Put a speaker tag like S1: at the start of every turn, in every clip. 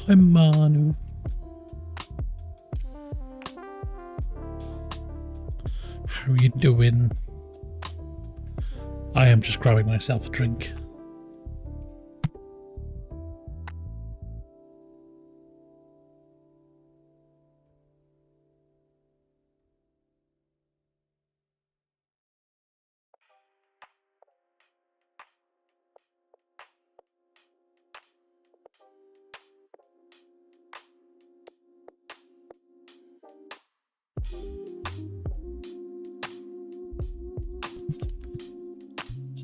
S1: Hi, Manu. How are you doing? I am just grabbing myself a drink.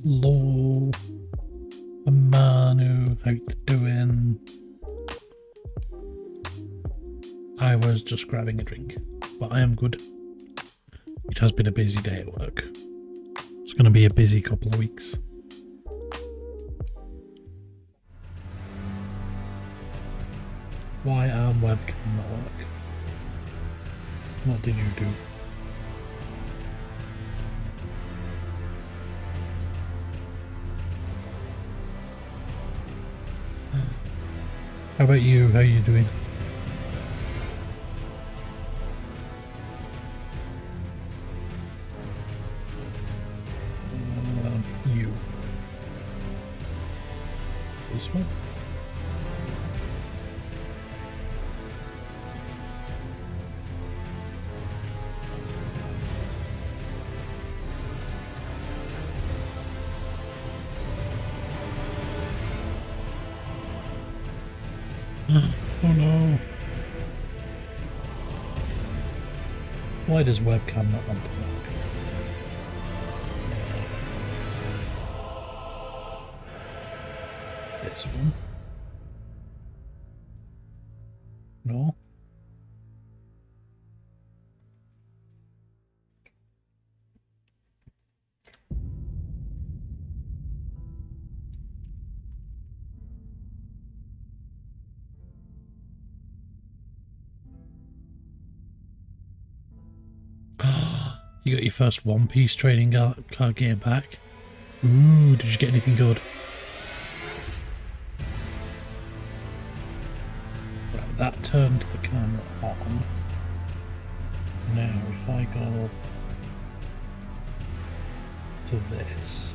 S1: Hello, Manu, how you doing? I was just grabbing a drink, but I am good. It has been a busy day at work. It's going to be a busy couple of weeks. Why are webcam not work? What did you do? How about you? How are you doing? You. This one? Oh no. Why does webcam not want to work? This one? No? You got your first One Piece trading card game back. Ooh, did you get anything good? Right, that turned the camera on. Now, if I go to this.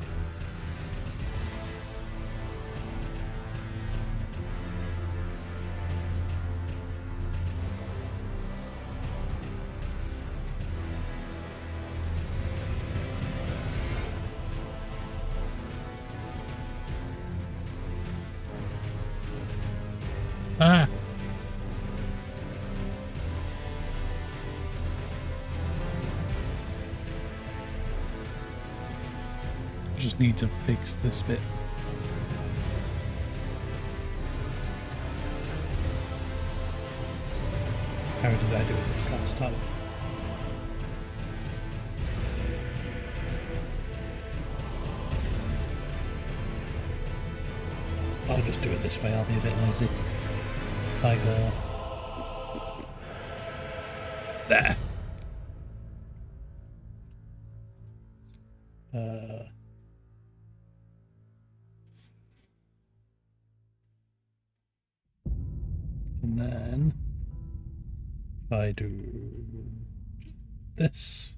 S1: Ah! I just need to fix this bit. How did I do this last time? I'll just do it this way, I'll be a bit lazy. I go there. And then if I do this.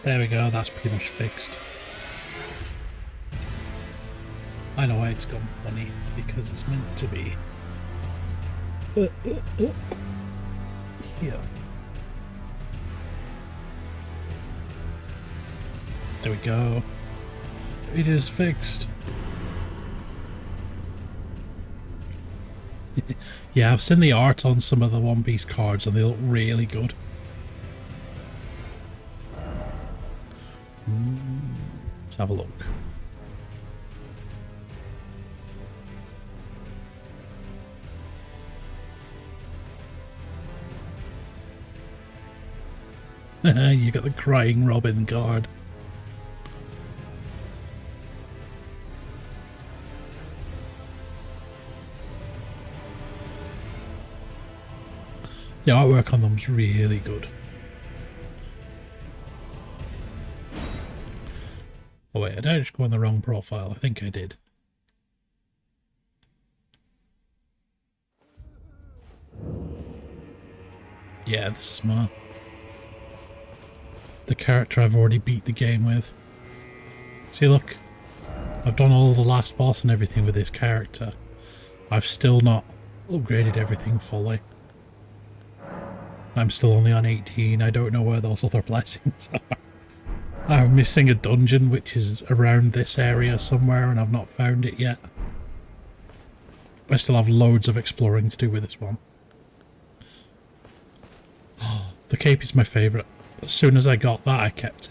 S1: There we go, that's pretty much fixed. I know why it's gone funny, because it's meant to be here. There we go. It is fixed. Yeah, I've seen the art on some of the One Piece cards and they look really good. Let's have a look. You got the crying Robin card. The artwork on them's really good. Oh wait, did I just go on the wrong profile? I think I did. Yeah, this is the character I've already beat the game with. See, look, I've done all the last boss and everything with this character. I've still not upgraded everything fully. I'm still only on 18. I don't know where those other blessings are. I'm missing a dungeon which is around this area somewhere and I've not found it yet. I still have loads of exploring to do with this one. The cape is my favourite. As soon as I got that, I kept it.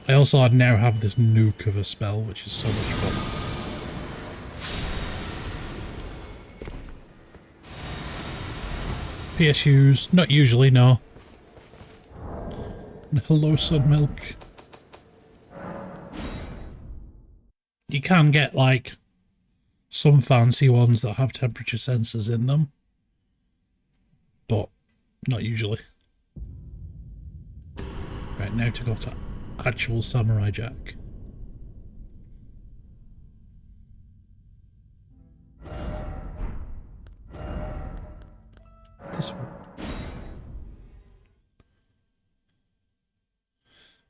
S1: I also now have this nuke of a spell, which is so much fun. PSUs, not usually, no. And hello, Sun Milk. You can get, like, some fancy ones that have temperature sensors in them, but not usually. Right, now to go to actual Samurai Jack. This one.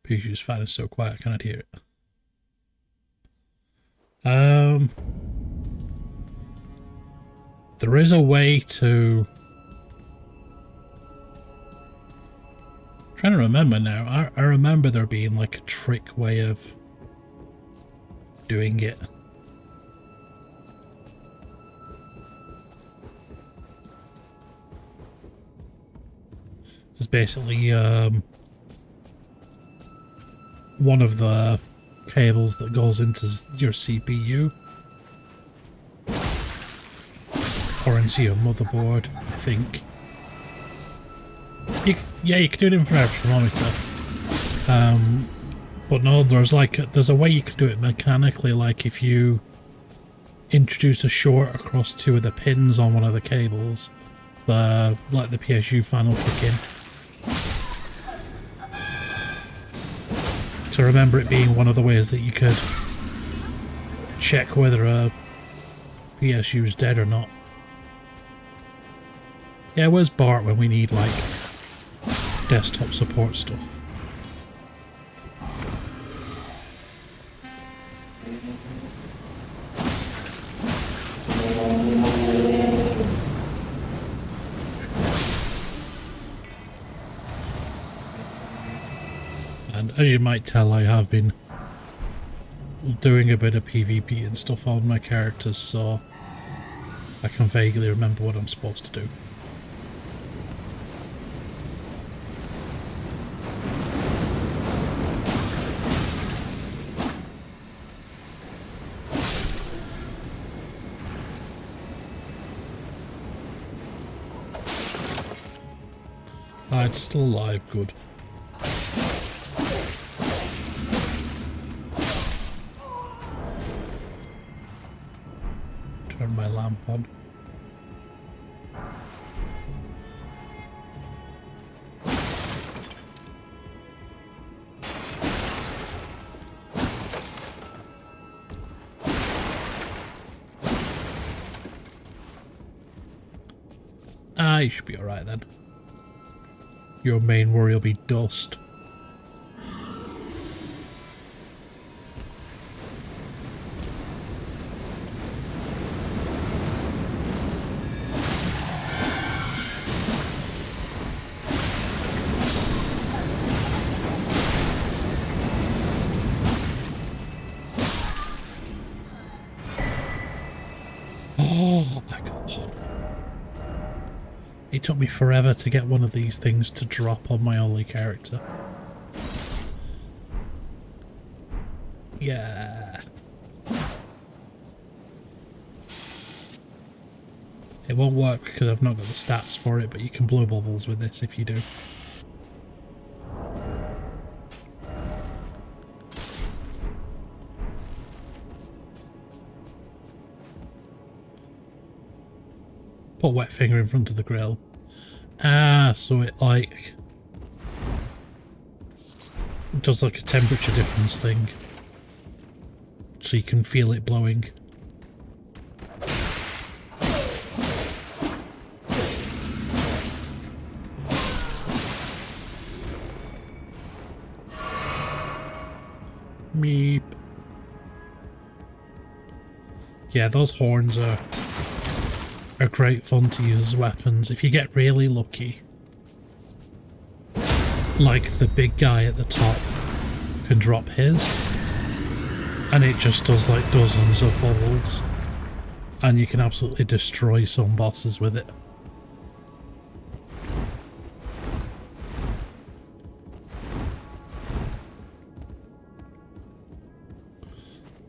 S1: Pichu's fan is so quiet I cannot hear it. There is a way to... I'm trying to remember now. I remember there being like a trick way of doing it. It's basically one of the cables that goes into your CPU or into your motherboard, I think. Yeah, you can do it in infrared thermometer. But no, there's a way you can do it mechanically, like if you introduce a short across two of the pins on one of the cables, the PSU fan will kick in. So remember it being one of the ways that you could check whether a PSU is dead or not. Yeah, where's Bart when we need, like, desktop support stuff? And as you might tell, I have been doing a bit of PvP and stuff on my characters, so I can vaguely remember what I'm supposed to do. Ah, it's still alive, good. Turn my lamp on. Ah, you should be alright then. Your main worry will be dust. It took me forever to get one of these things to drop on my only character. Yeah. It won't work because I've not got the stats for it, but you can blow bubbles with this if you do. Put wet finger in front of the grill. Ah, so it like does like a temperature difference thing. So you can feel it blowing. Meep. Yeah, those horns are great fun to use as weapons if you get really lucky. Like the big guy at the top can drop his, and it just does like dozens of bubbles, and you can absolutely destroy some bosses with it.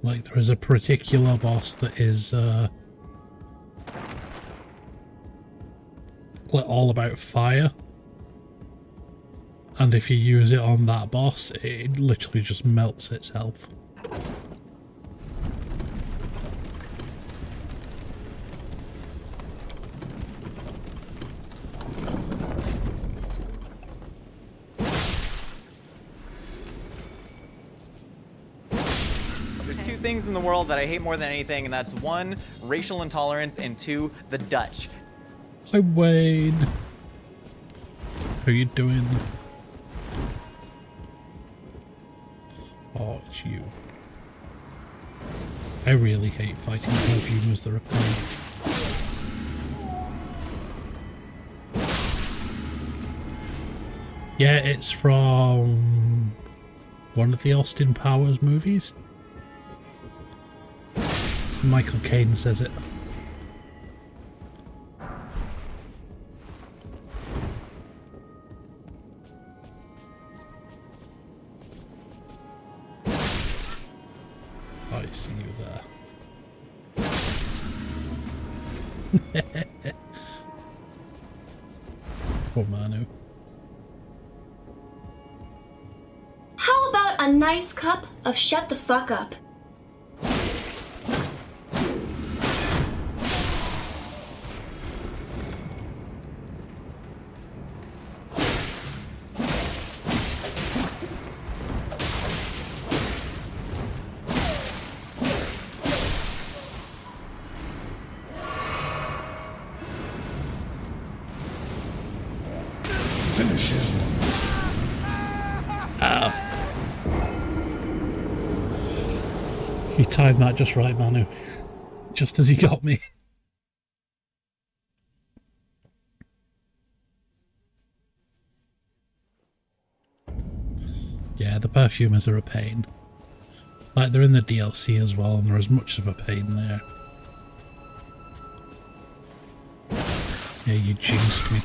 S1: Like there is a particular boss that is all about fire, and if you use it on that boss, it literally just melts itself.
S2: There's two things in the world that I hate more than anything, and that's one, racial intolerance, and two, the Dutch.
S1: Hi Wayne. How you doing? Oh, it's you. I really hate fighting perfumers that are pain. Yeah, it's from one of the Austin Powers movies. Michael Caine says it. I see you there. Poor Manu.
S3: How about a nice cup of shut the fuck up?
S4: Finish him.
S1: He timed that just right, Manu. Just as he got me. Yeah, the perfumers are a pain. Like, they're in the DLC as well, and they're as much of a pain there. Yeah, you jinxed me.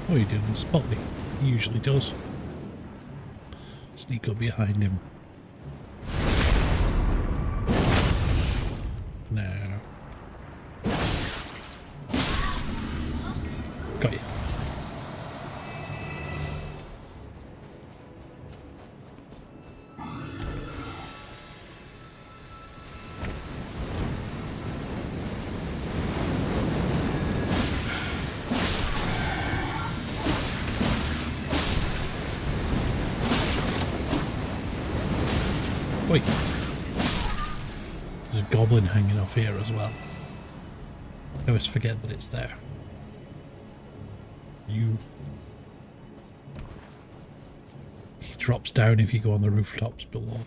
S1: Oh, he didn't spot me. He usually does. Sneak up behind him. No. Got you. Oi. a goblin hanging off here as well. I always forget that it's there. You. He drops down if you go on the rooftops below.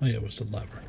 S1: Oh yeah, it was the lever.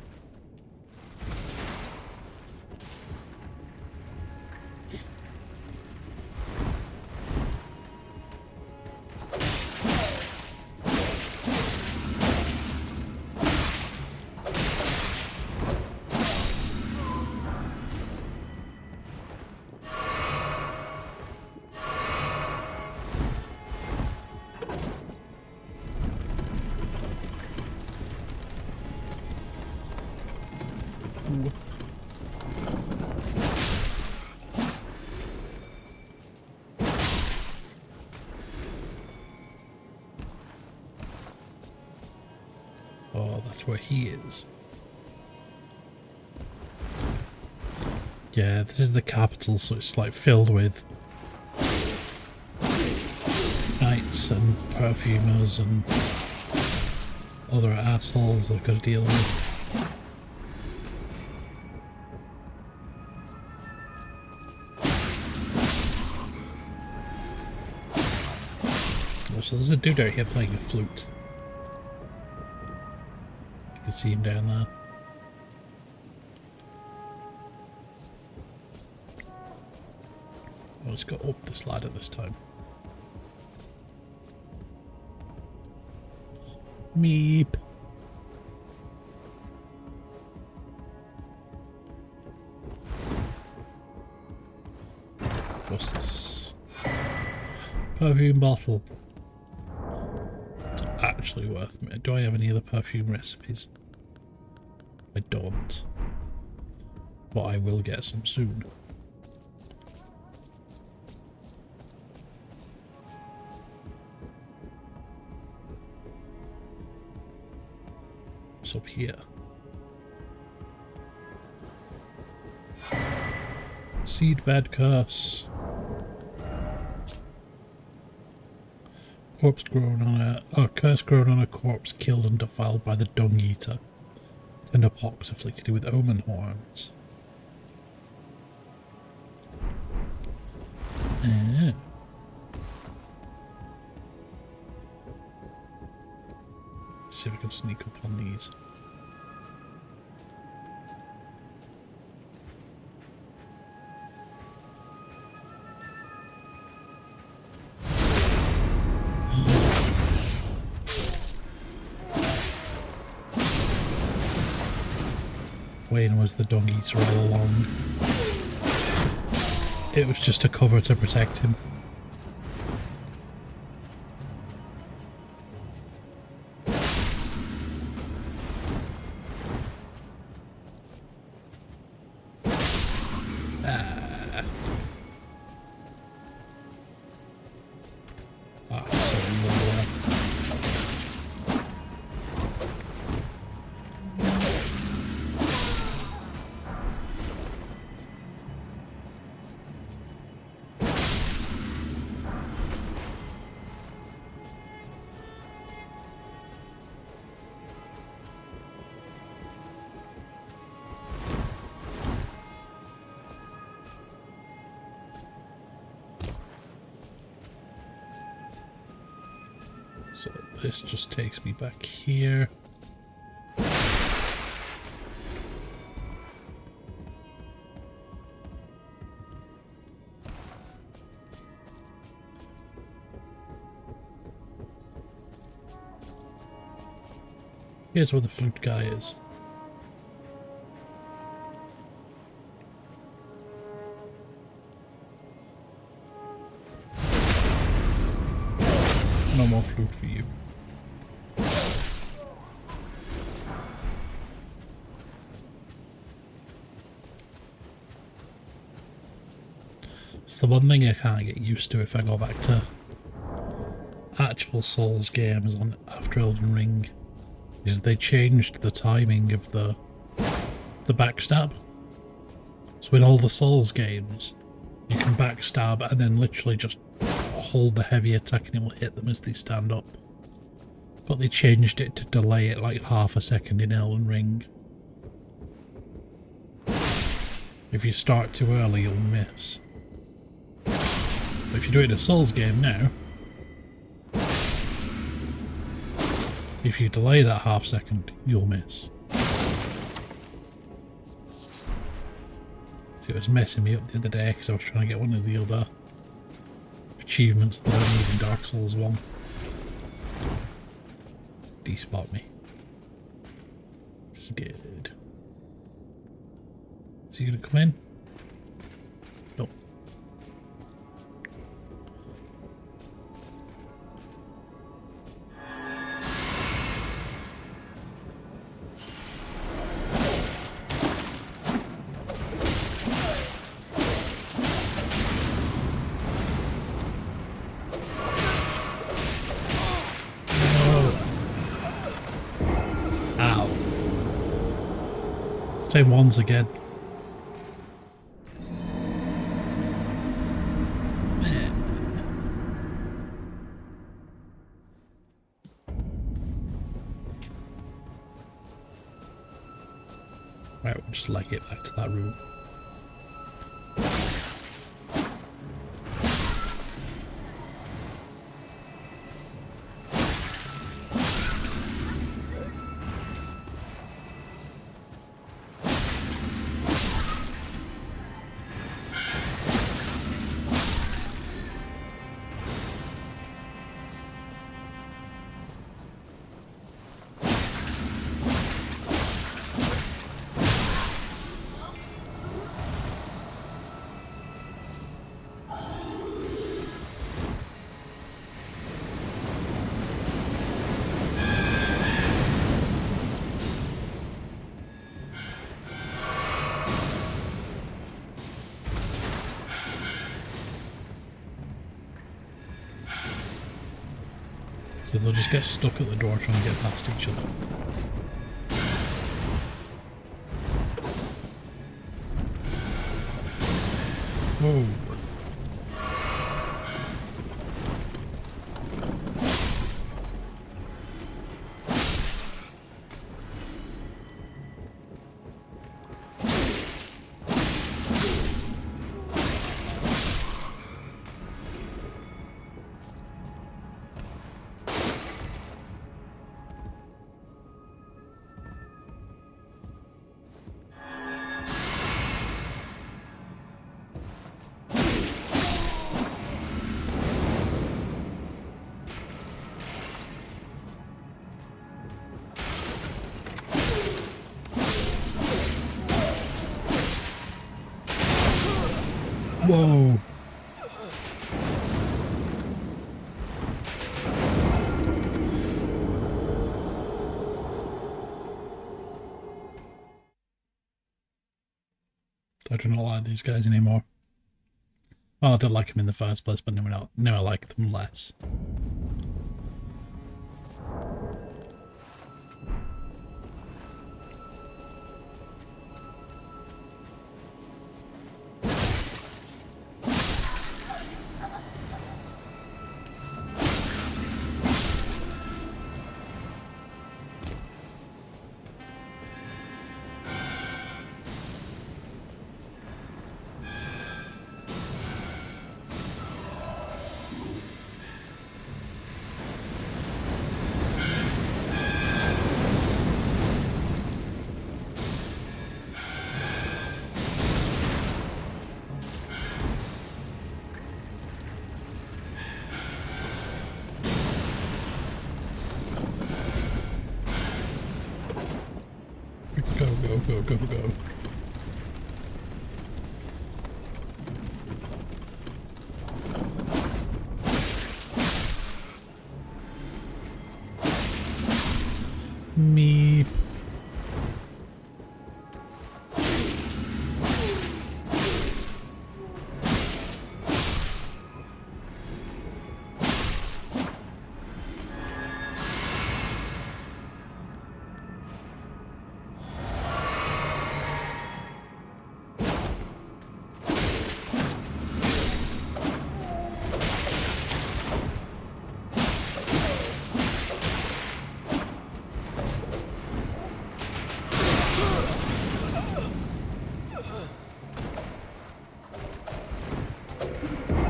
S1: Oh, that's where he is. Yeah, this is the capital, so it's like filled with knights and perfumers and other assholes I've got to deal with. Oh, so there's a dude out here playing a flute. You can see him down there. Oh, let's go up this ladder this time. Meep. What's this? Perfume bottle. It's actually worth me. Do I have any other perfume recipes? I don't. But I will get some soon. What's up here? Seedbed curse. Corpse grown on a curse grown on a corpse killed and defiled by the dung eater. And a pox afflicted with omen horns. See if we can sneak up on these. Wayne was the dung eater all along. It was just a cover to protect him. So this just takes me back here. Here's where the flute guy is. No more flute for you. It's the one thing I can't get used to if I go back to actual Souls games on after Elden Ring, is they changed the timing of the backstab. So in all the Souls games, you can backstab and then literally just hold the heavy attack and it will hit them as they stand up. But they changed it to delay it like half a second in Elden Ring. If you start too early, you'll miss. But if you do it in a Souls game now, if you delay that half second, you'll miss. So it was messing me up the other day because I was trying to get one of the other achievements that I need in Dark Souls 1. Despot me. He did. Is he gonna come in? Nope. Ow. Same ones again. Right, we'll just leg it back to that room. So they'll just get stuck at the door trying to get past each other. Whoa. Whoa. I do not like these guys anymore. Well, I did like them in the first place, but now I like them less. Go. Meep.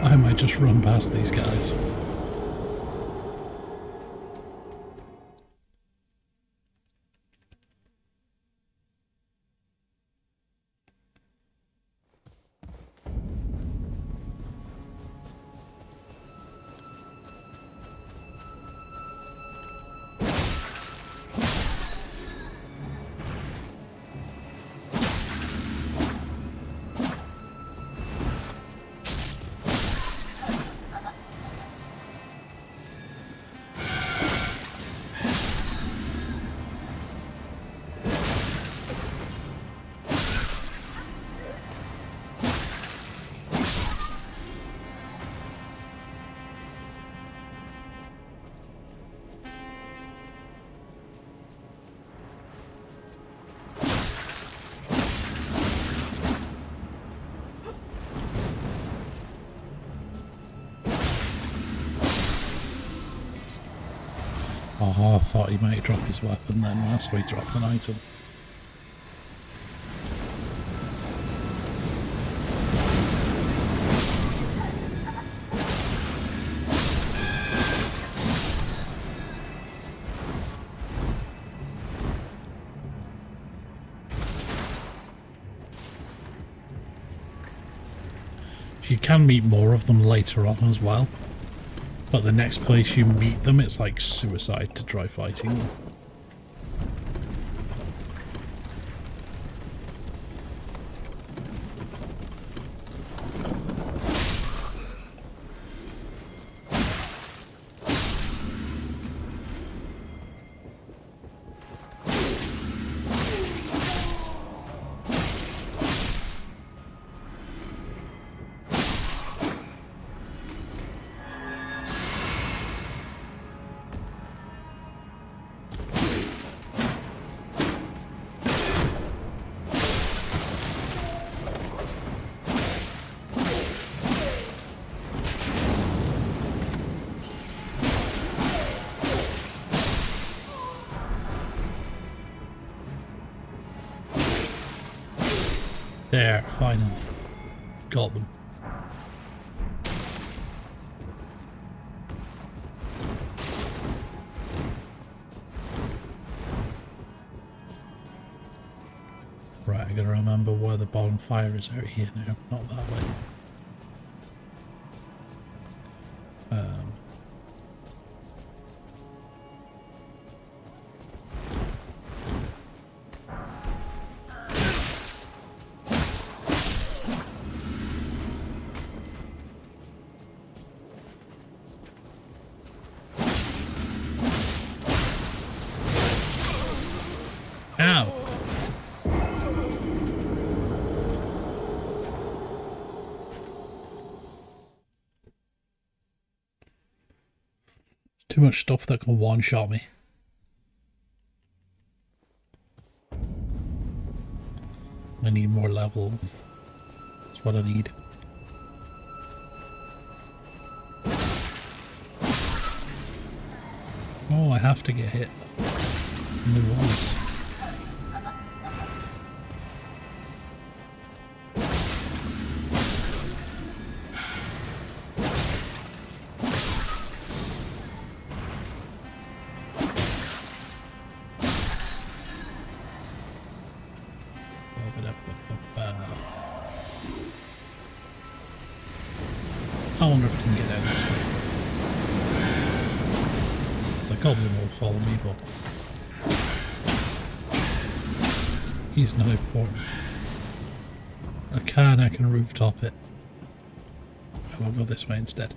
S1: I might just run past these guys. Oh, I thought he might drop his weapon then, that's why he dropped an item. You can meet more of them later on as well. But the next place you meet them, it's like suicide to try fighting them. There, finally. Got them. Right, I gotta remember where the bonfire is out here now, not that way. Ow! Too much stuff that can one-shot me. I need more level. That's what I need. Oh, I have to get hit. It's in the walls. I wonder if I can get out this way. The goblin will follow me, but he's not important. I can rooftop it. I will go this way instead.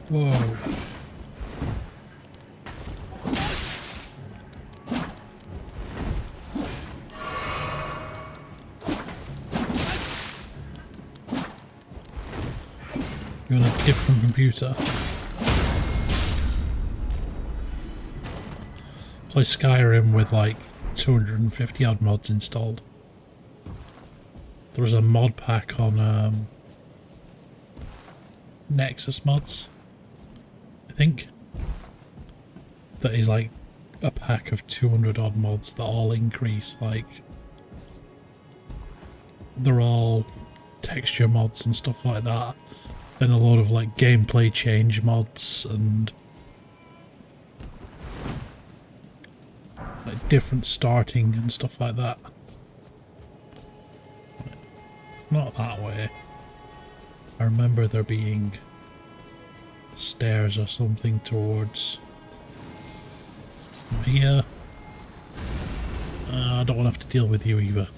S1: Whoa. You're on a different computer. Play Skyrim with like 250 odd mods installed. There was a mod pack on Nexus mods, I think. That is like a pack of 200 odd mods that all increase, like, they're all texture mods and stuff like that. Then a lot of like gameplay change mods and like different starting and stuff like that. Not that way. I remember there being stairs or something towards here. I don't want to have to deal with you either.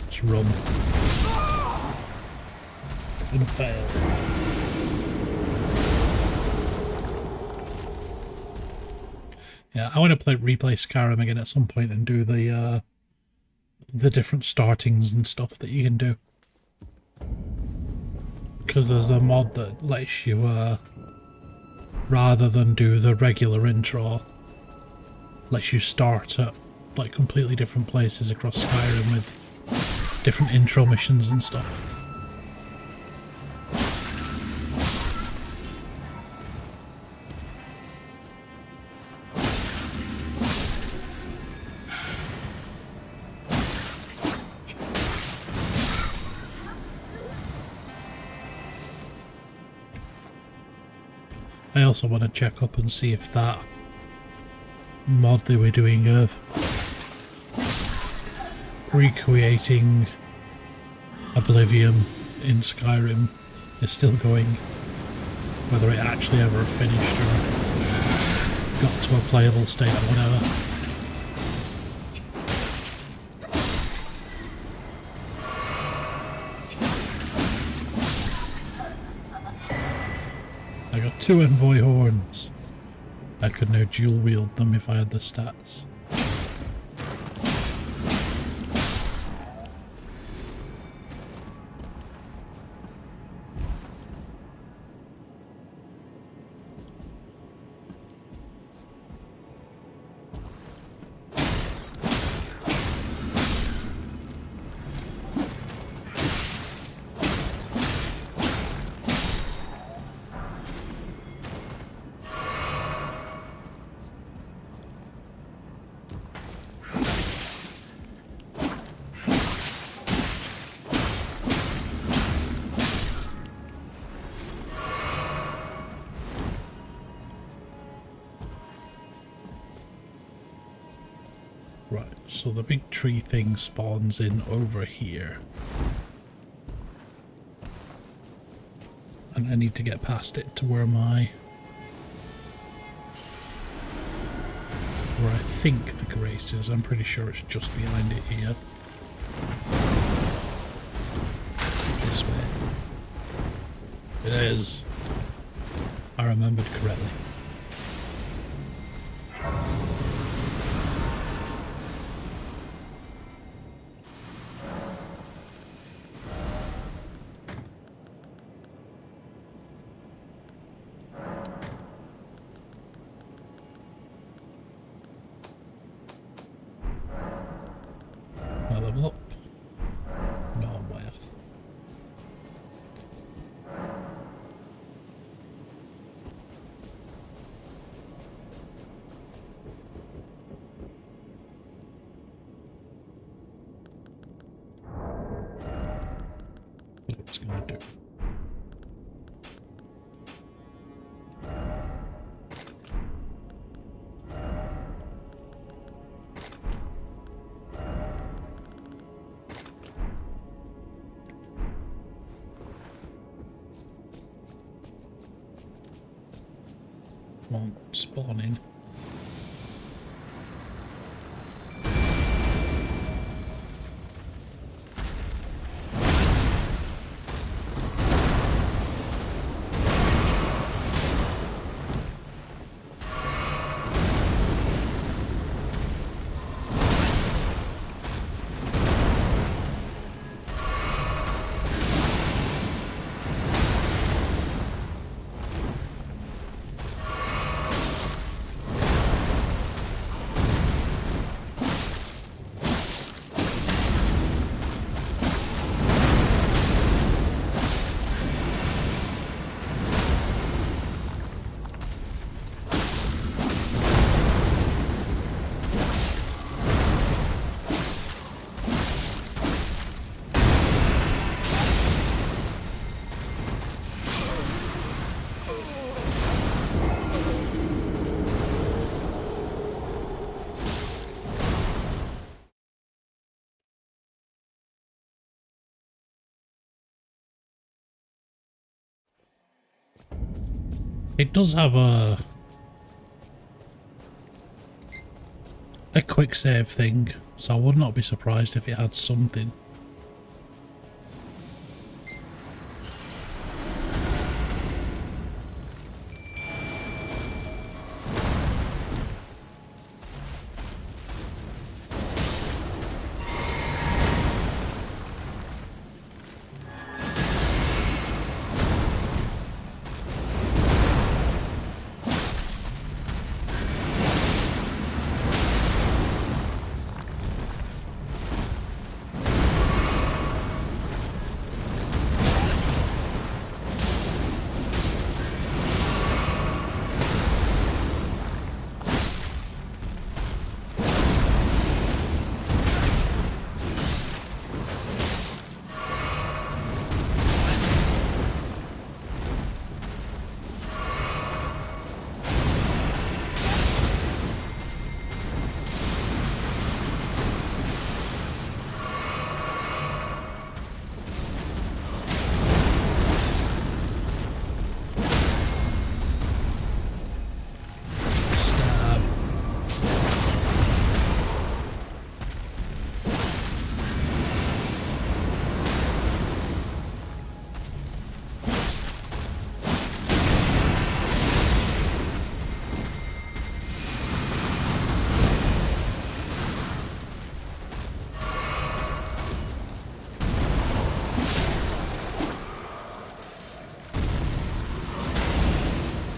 S1: Just run. And fail. Yeah, I want to replay Skyrim again at some point and do the different startings and stuff that you can do. Because there's a mod that lets you, rather than do the regular intro, lets you start at like completely different places across Skyrim with different intro missions and stuff. I also want to check up and see if that mod they were doing of recreating Oblivion in Skyrim is still going, whether it actually ever finished or got to a playable state or whatever. I got 2 envoy horns. I could now dual wield them if I had the stats. Right, so the big tree thing spawns in over here. And I need to get past it to where I think the grace is. I'm pretty sure it's just behind it here. This way. It is. I remembered correctly. I level up. No, I'm way off. What it's gonna do. Won't spawn in. It does have a quick save thing, so I would not be surprised if it had something.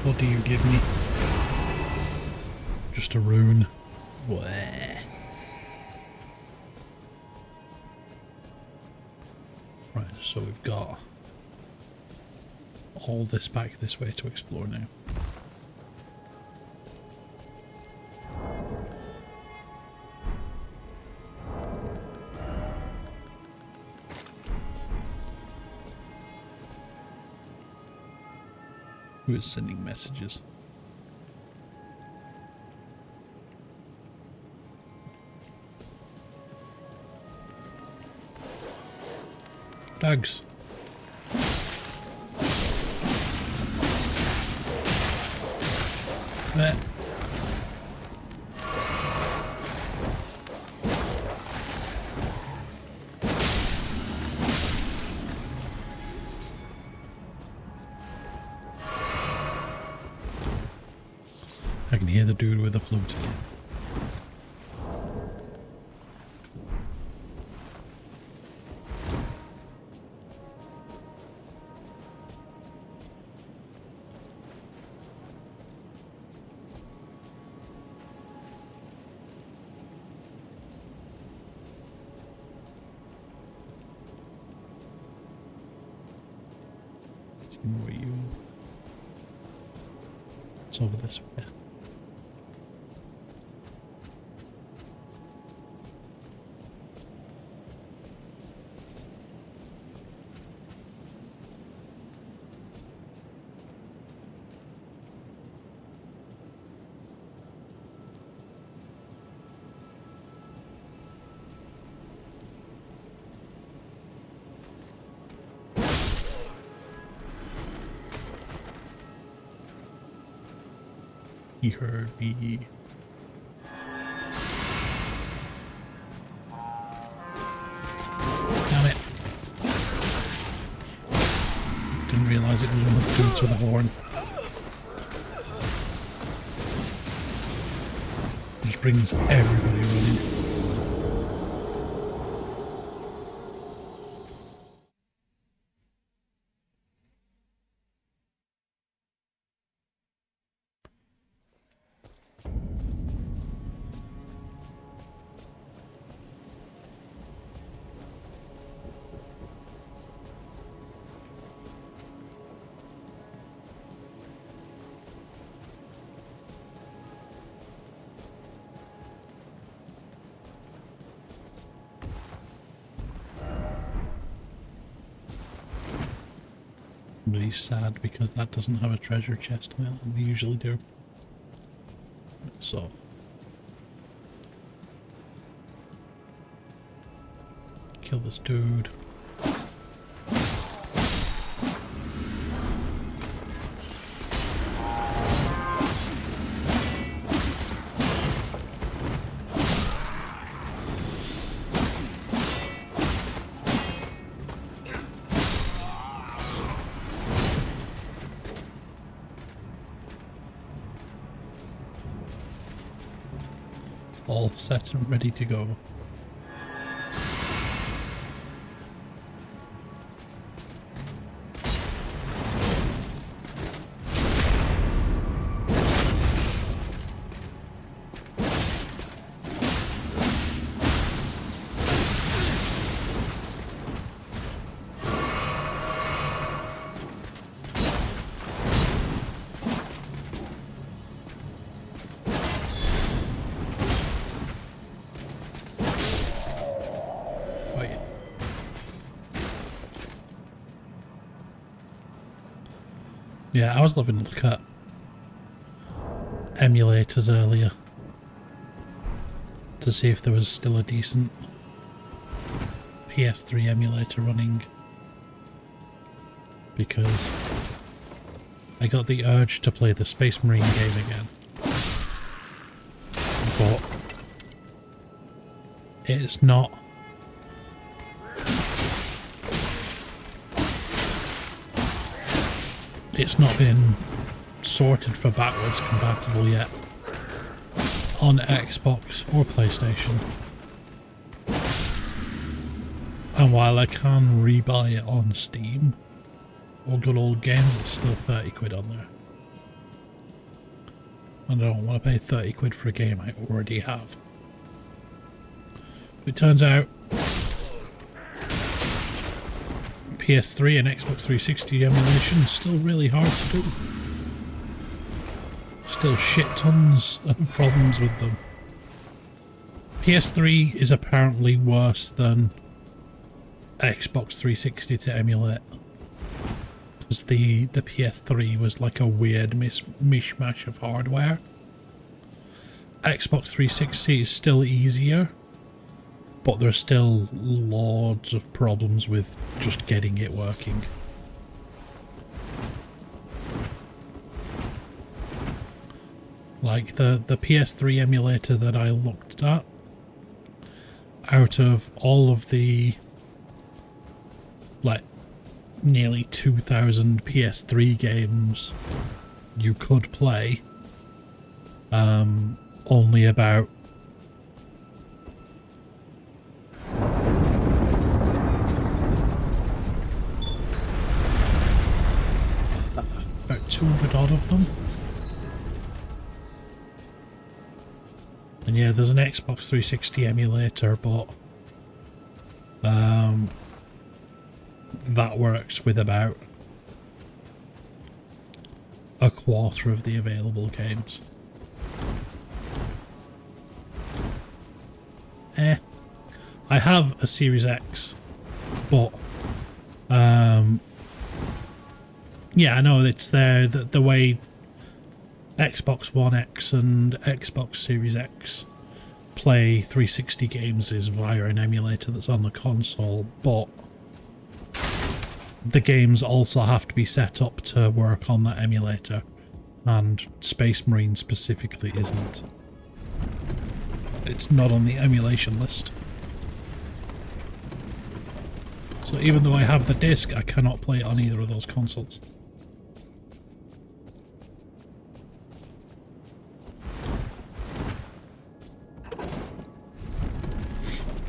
S1: What do you give me? Just a rune. Bleh. Right, so we've got all this back this way to explore now. Who is sending messages? Dogs. There. I can hear the dude with the flute again. Where you? It's over this way. He heard me. Damn it. Didn't realise it was one of the dudes with a horn. Just brings everybody running. I'm really sad because that doesn't have a treasure chest in it like they usually do. So kill this dude. all set and ready to go. Yeah, I was loving to look at emulators earlier to see if there was still a decent PS3 emulator running, because I got the urge to play the Space Marine game again, but it's not been sorted for backwards compatible yet on Xbox or PlayStation. And while I can rebuy it on Steam or good old games, it's still 30 quid on there. And I don't want to pay 30 quid for a game I already have. It turns out PS3 and Xbox 360 emulation is still really hard to do. Still shit tons of problems with them. PS3 is apparently worse than Xbox 360 to emulate, because the PS3 was like a weird mishmash of hardware. Xbox 360 is still easier, but there's still loads of problems with just getting it working. Like the PS3 emulator that I looked at, out of all of the like nearly 2,000 PS3 games you could play, only about about 200 odd of them. And yeah, there's an Xbox 360 emulator, but that works with about a quarter of the available games. I have a Series X, but yeah, I know it's there. The way Xbox One X and Xbox Series X play 360 games is via an emulator that's on the console, but the games also have to be set up to work on that emulator, and Space Marine specifically isn't. It's not on the emulation list. So even though I have the disc, I cannot play it on either of those consoles.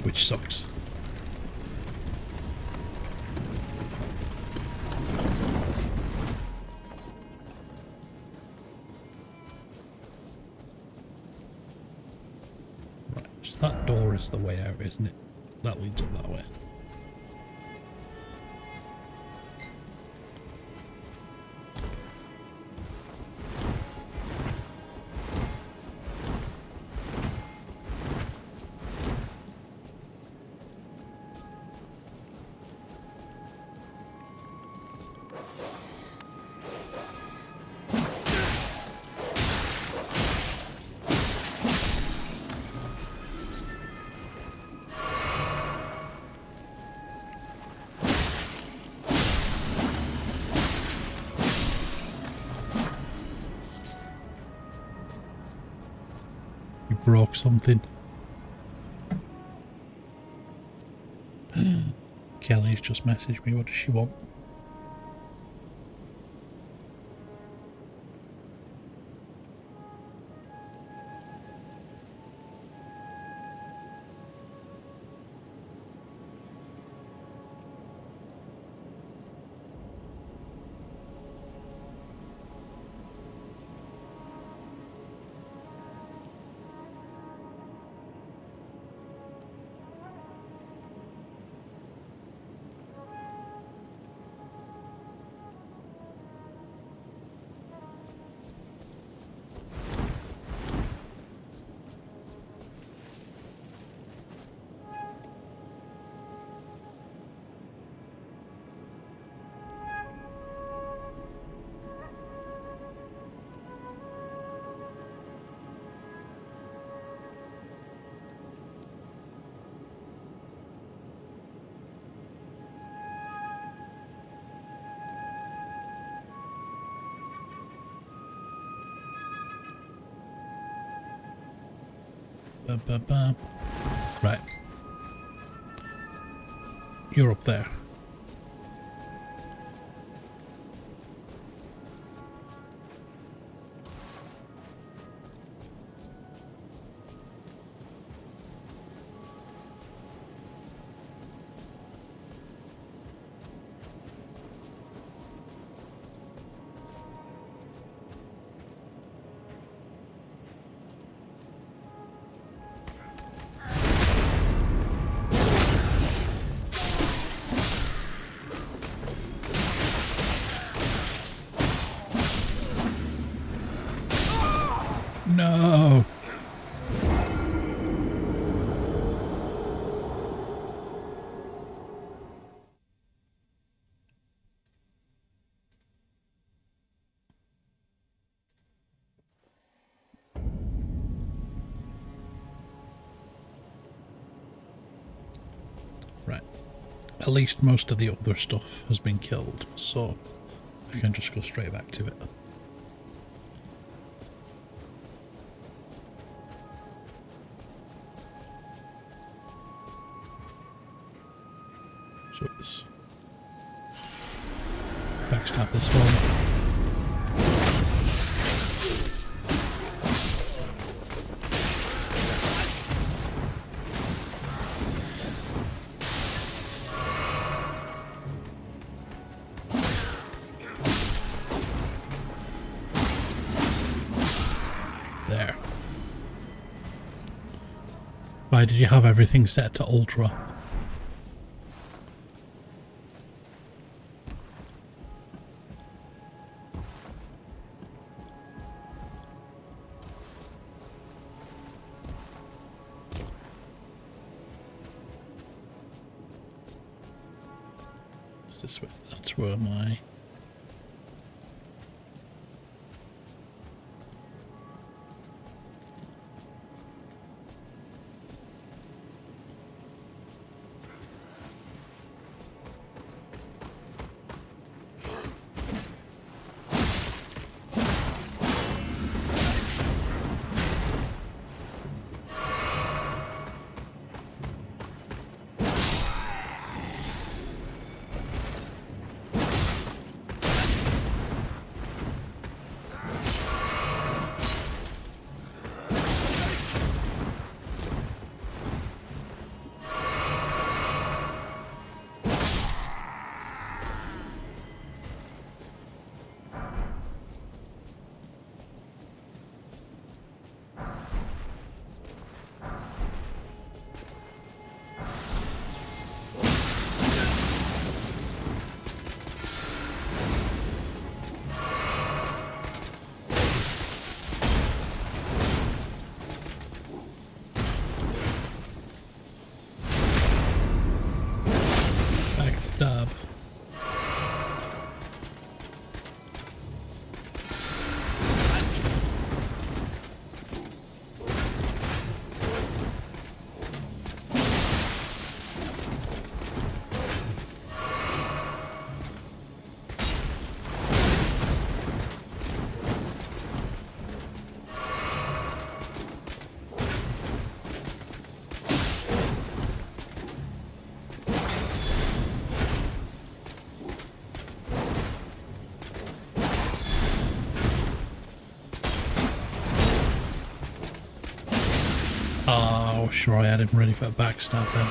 S1: Which sucks. Right, just that door is the way out, isn't it? That leads up that way. Broke something. Kelly's just messaged me. What does she want? Ba-ba-ba. Right. You're up there. No. Right. At least most of the other stuff has been killed, so I can just go straight back to it. So it's backstab this one. There. Why did you have everything set to ultra? Is this where, that's where my... Backstab. Oh, sure, I had him ready for a backstab then.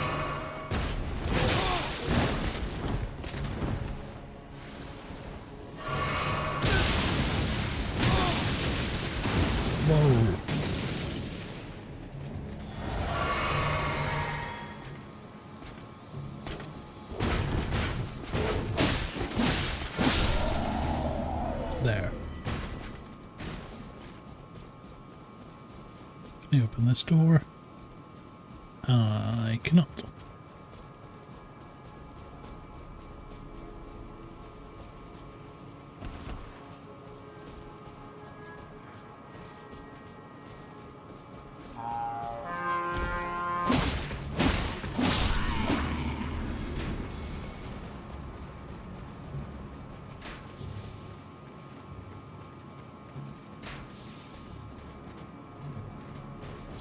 S1: Whoa. There. Can you open this door? I cannot.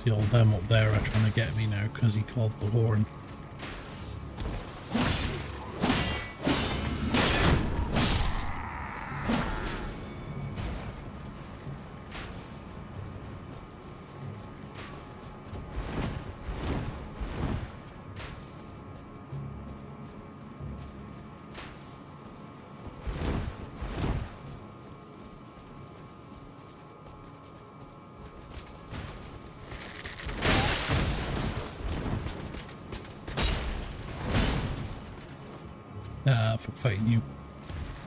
S1: See, all them up there are trying to get me now because he called the horn. For fighting you.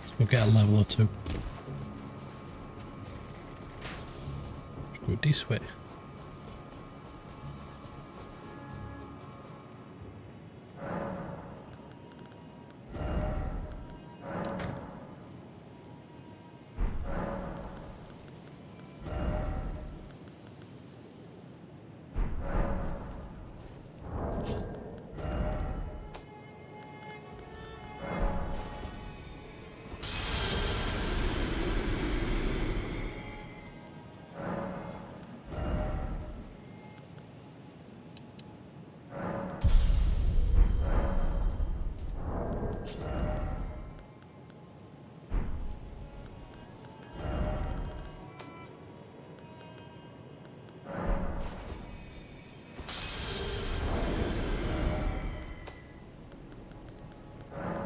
S1: Let's go get a level or two. Let's go this way.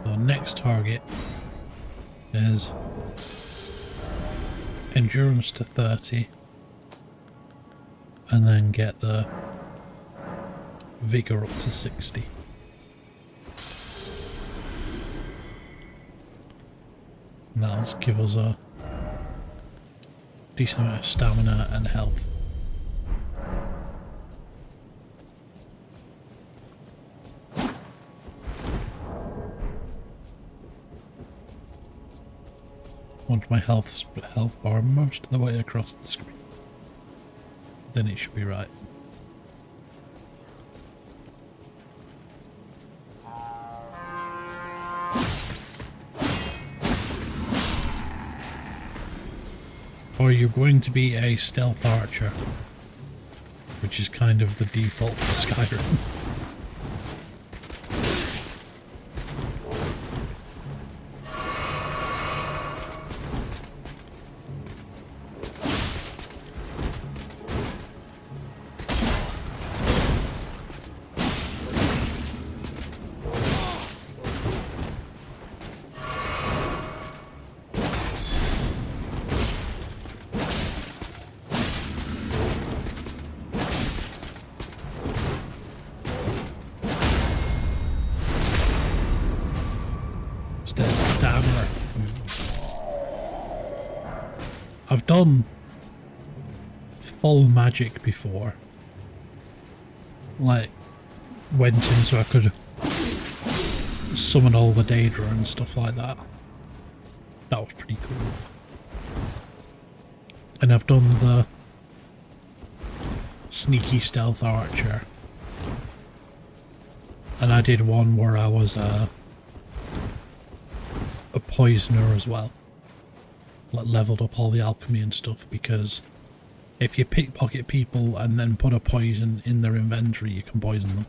S1: So next target is endurance to 30 and then get the vigor up to 60. And that'll give us a decent amount of stamina and health. Want my health bar most of the way across the screen. Then it should be right. Or you're going to be a stealth archer, which is kind of the default for Skyrim. Stamina. I've done full magic before. Like, went in so I could summon all the Daedra and stuff like that. That was pretty cool. And I've done the sneaky stealth archer. And I did one where I was a poisoner as well. Like, leveled up all the alchemy and stuff, because if you pickpocket people and then put a poison in their inventory, you can poison them.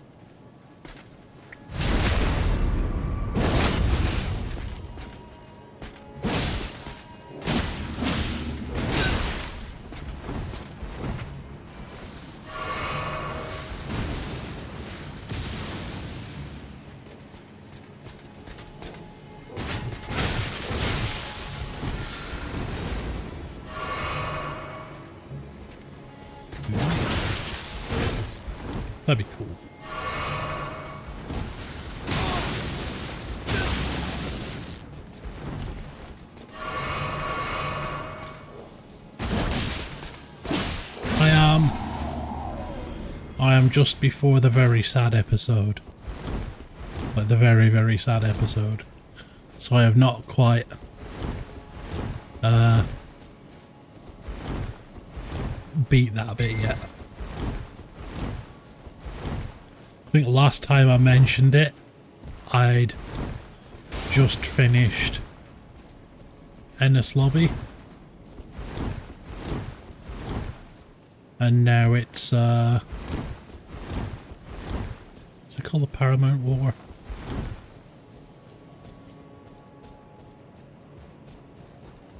S1: That'd be cool. I am just before the very sad episode. Like the very, very sad episode. So I have not quite beat that bit yet. I think last time I mentioned it, I'd just finished Ennis Lobby. And now it's, what's it called, the Paramount War?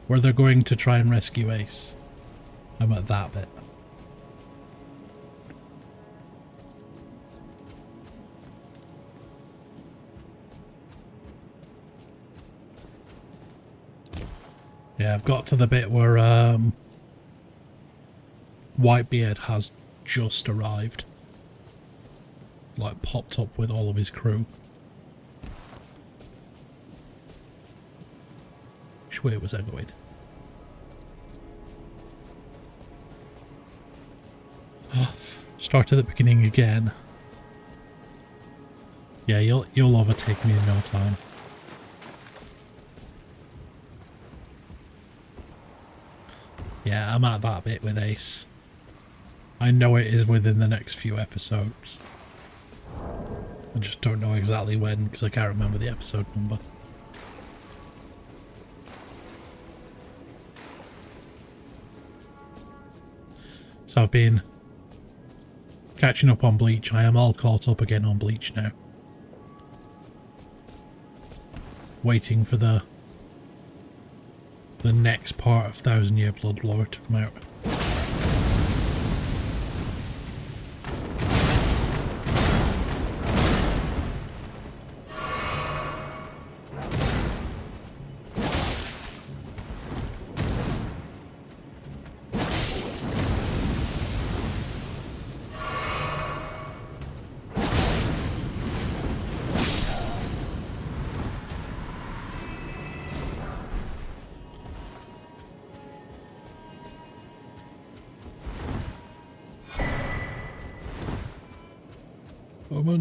S1: Where they're going to try and rescue Ace. I'm at that bit. Yeah, I've got to the bit where Whitebeard has just arrived. Like, popped up with all of his crew. Which way was I going? Start at the beginning again. Yeah, you'll overtake me in no time. Yeah, I'm at that bit with Ace. I know it is within the next few episodes. I just don't know exactly when, because I can't remember the episode number. So I've been catching up on Bleach. I am all caught up again on Bleach now. Waiting for the next part of Thousand Year Blood Lore to come out.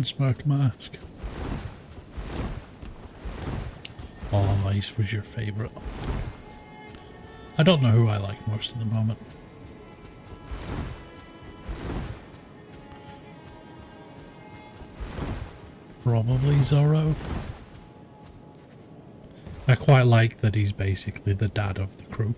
S1: Smoke mask. Oh, Ice was your favourite. I don't know who I like most at the moment. Probably Zoro. I quite like that he's basically the dad of the crew.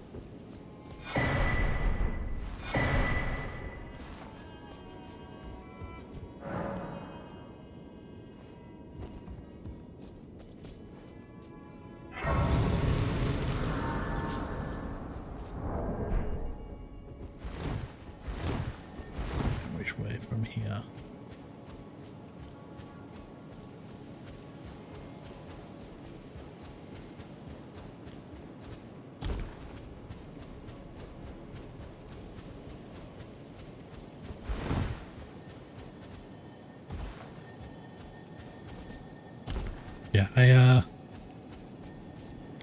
S1: Yeah, I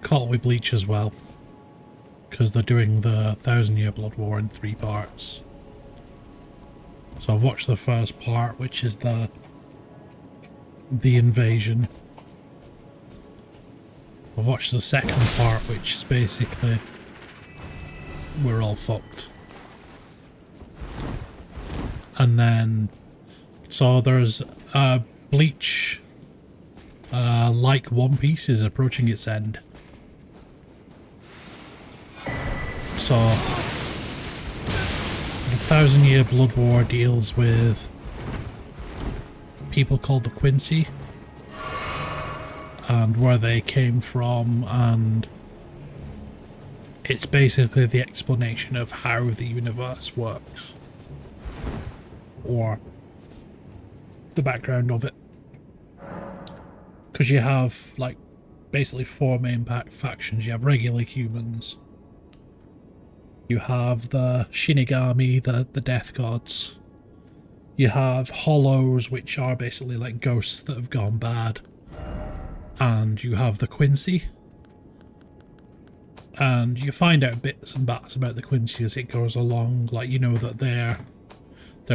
S1: caught with Bleach as well, because they're doing the 1,000 Year Blood War in 3 parts. So I've watched the first part, which is the invasion. I've watched the second part, which is basically we're all fucked. And then, so there's Bleach, like One Piece, is approaching its end. So the 1,000 Year Blood War deals with people called the Quincy and where they came from, and it's basically the explanation of how the universe works, or the background of it. Because you have, like, basically 4 main factions. You have regular humans, you have the Shinigami, the death gods, you have hollows, which are basically like ghosts that have gone bad, and you have the Quincy. And you find out bits and bats about the Quincy as it goes along, like, you know that they're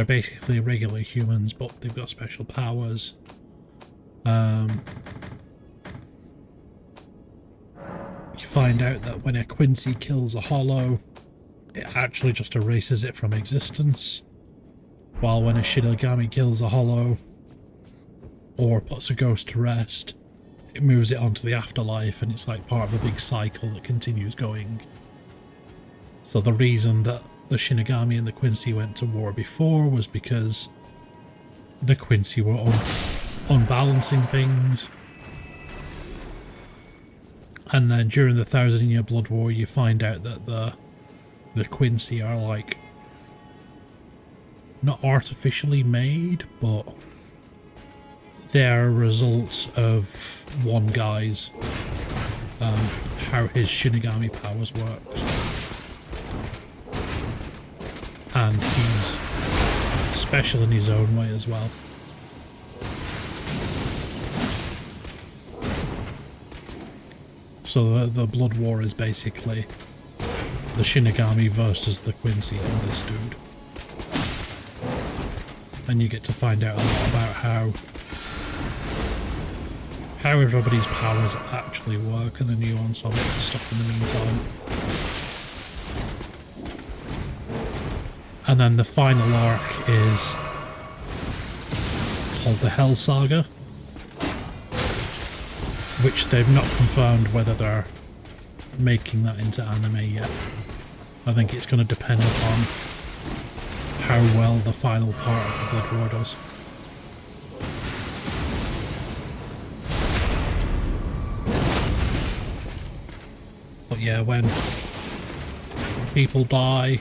S1: basically regular humans, but they've got special powers. You find out that when a Quincy kills a hollow, it actually just erases it from existence, while when a Shinigami kills a hollow or puts a ghost to rest, it moves it onto the afterlife, and it's like part of a big cycle that continues going. So the reason that the Shinigami and the Quincy went to war before was because the Quincy were unbalancing things. And then during the 1,000-Year Blood War, you find out that the Quincy are like not artificially made, but they're results of one guy's how his Shinigami powers worked, and he's special in his own way as well. So the Blood War is basically the Shinigami versus the Quincy and this dude. And you get to find out a lot about how everybody's powers actually work and the nuance of it and stuff in the meantime. And then the final arc is called the Hell Saga, which they've not confirmed whether they're making that into anime yet. I think it's going to depend upon how well the final part of the Blood War does. But yeah, when people die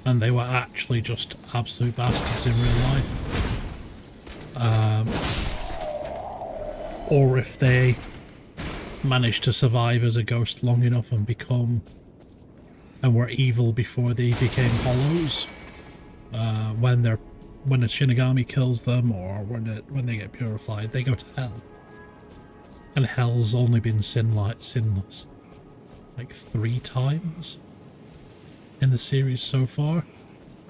S1: and they were actually just absolute bastards in real life, or if they managed to survive as a ghost long enough and were evil before they became hollows, when a Shinigami kills them or when they get purified, they go to hell. And hell's only been sinless like 3 times in the series so far.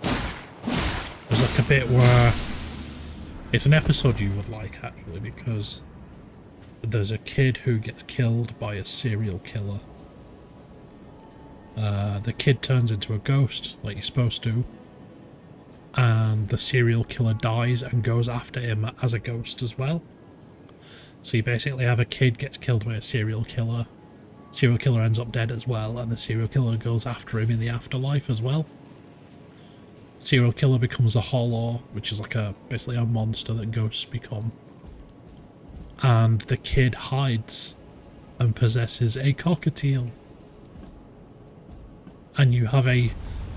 S1: There's like a bit where it's an episode you would like, actually, because there's a kid who gets killed by a serial killer. The kid turns into a ghost, like you're supposed to, and the serial killer dies and goes after him as a ghost as well. So you basically have a kid gets killed by a serial killer ends up dead as well, and the serial killer goes after him in the afterlife as well. Serial killer becomes a hollow, which is like basically a monster that ghosts become. And the kid hides and possesses a cockatiel. And you have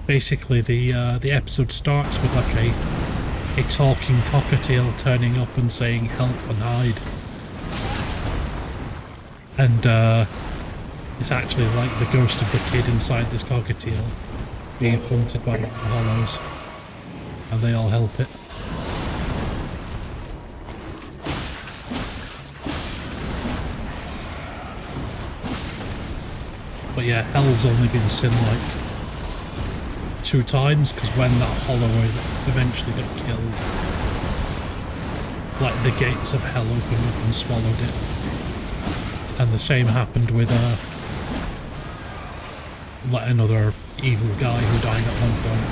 S1: basically the episode starts with like a talking cockatiel turning up and saying help and hide. And it's actually like the ghost of the kid inside this cockatiel being haunted by the hollows, and they all help it. But yeah, hell's only been sin like 2 times, because when that hollow eventually got killed, like the gates of hell opened up and swallowed it. And the same happened with like another evil guy who died at one point.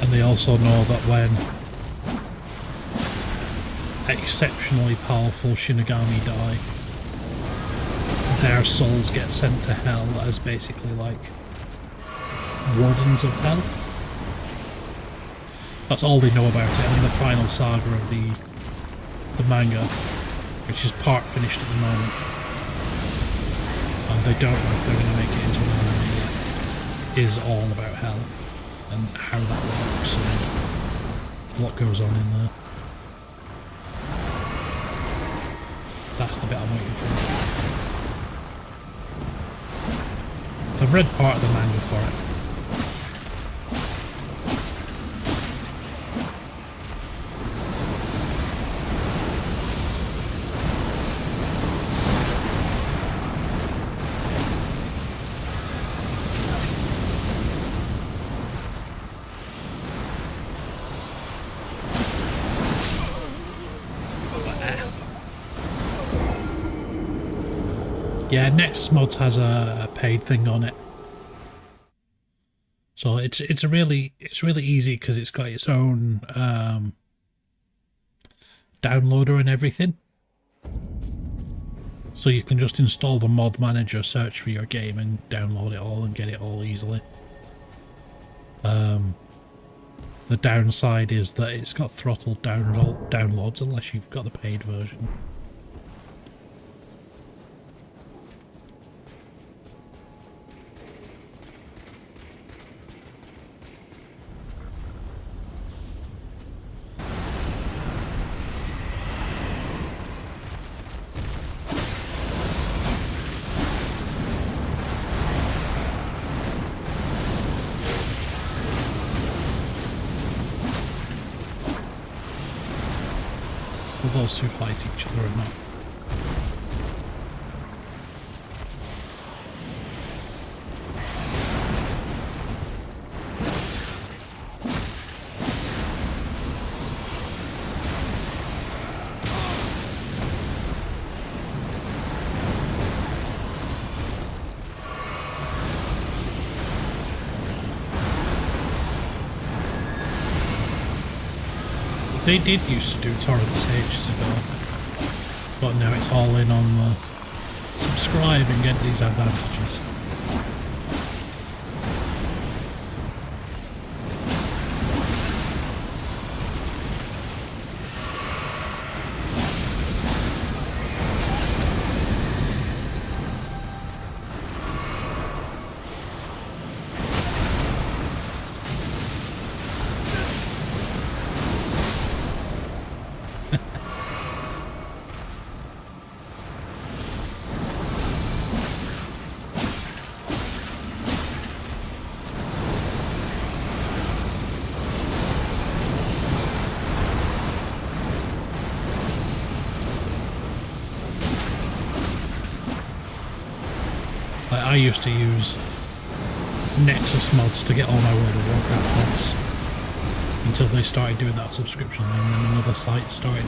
S1: And they also know that when exceptionally powerful Shinigami die, their souls get sent to hell as basically like wardens of hell. That's all they know about it, and the final saga of the manga, which is part finished at the moment, and they don't know if they're going to make it into an anime yet, is all about hell and how that works and what goes on in there. That's the bit I'm waiting for. I've read part of the manga for it. Yeah, Nexus Mods has a paid thing on it, so it's really easy because it's got its own downloader and everything. So you can just install the mod manager, search for your game and download it all and get it all easily. The downside is that it's got throttled downloads unless you've got the paid version. Will those two fight each other or not? They did used to do torrents ages ago, but now it's all in on the subscribe and get these advantages. I used to use Nexus mods to get all my World of Warcraft mods until they started doing that subscription thing, and then another site started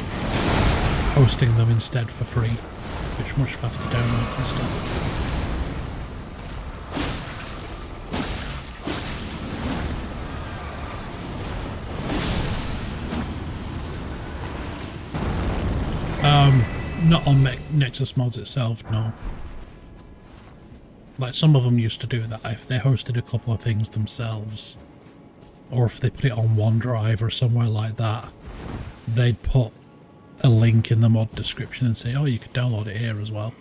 S1: hosting them instead for free, which much faster downloads and stuff. Not on Nexus mods itself, no. Like, some of them used to do that if they hosted a couple of things themselves, or if they put it on OneDrive or somewhere like that, they'd put a link in the mod description and say, oh, you could download it here as well.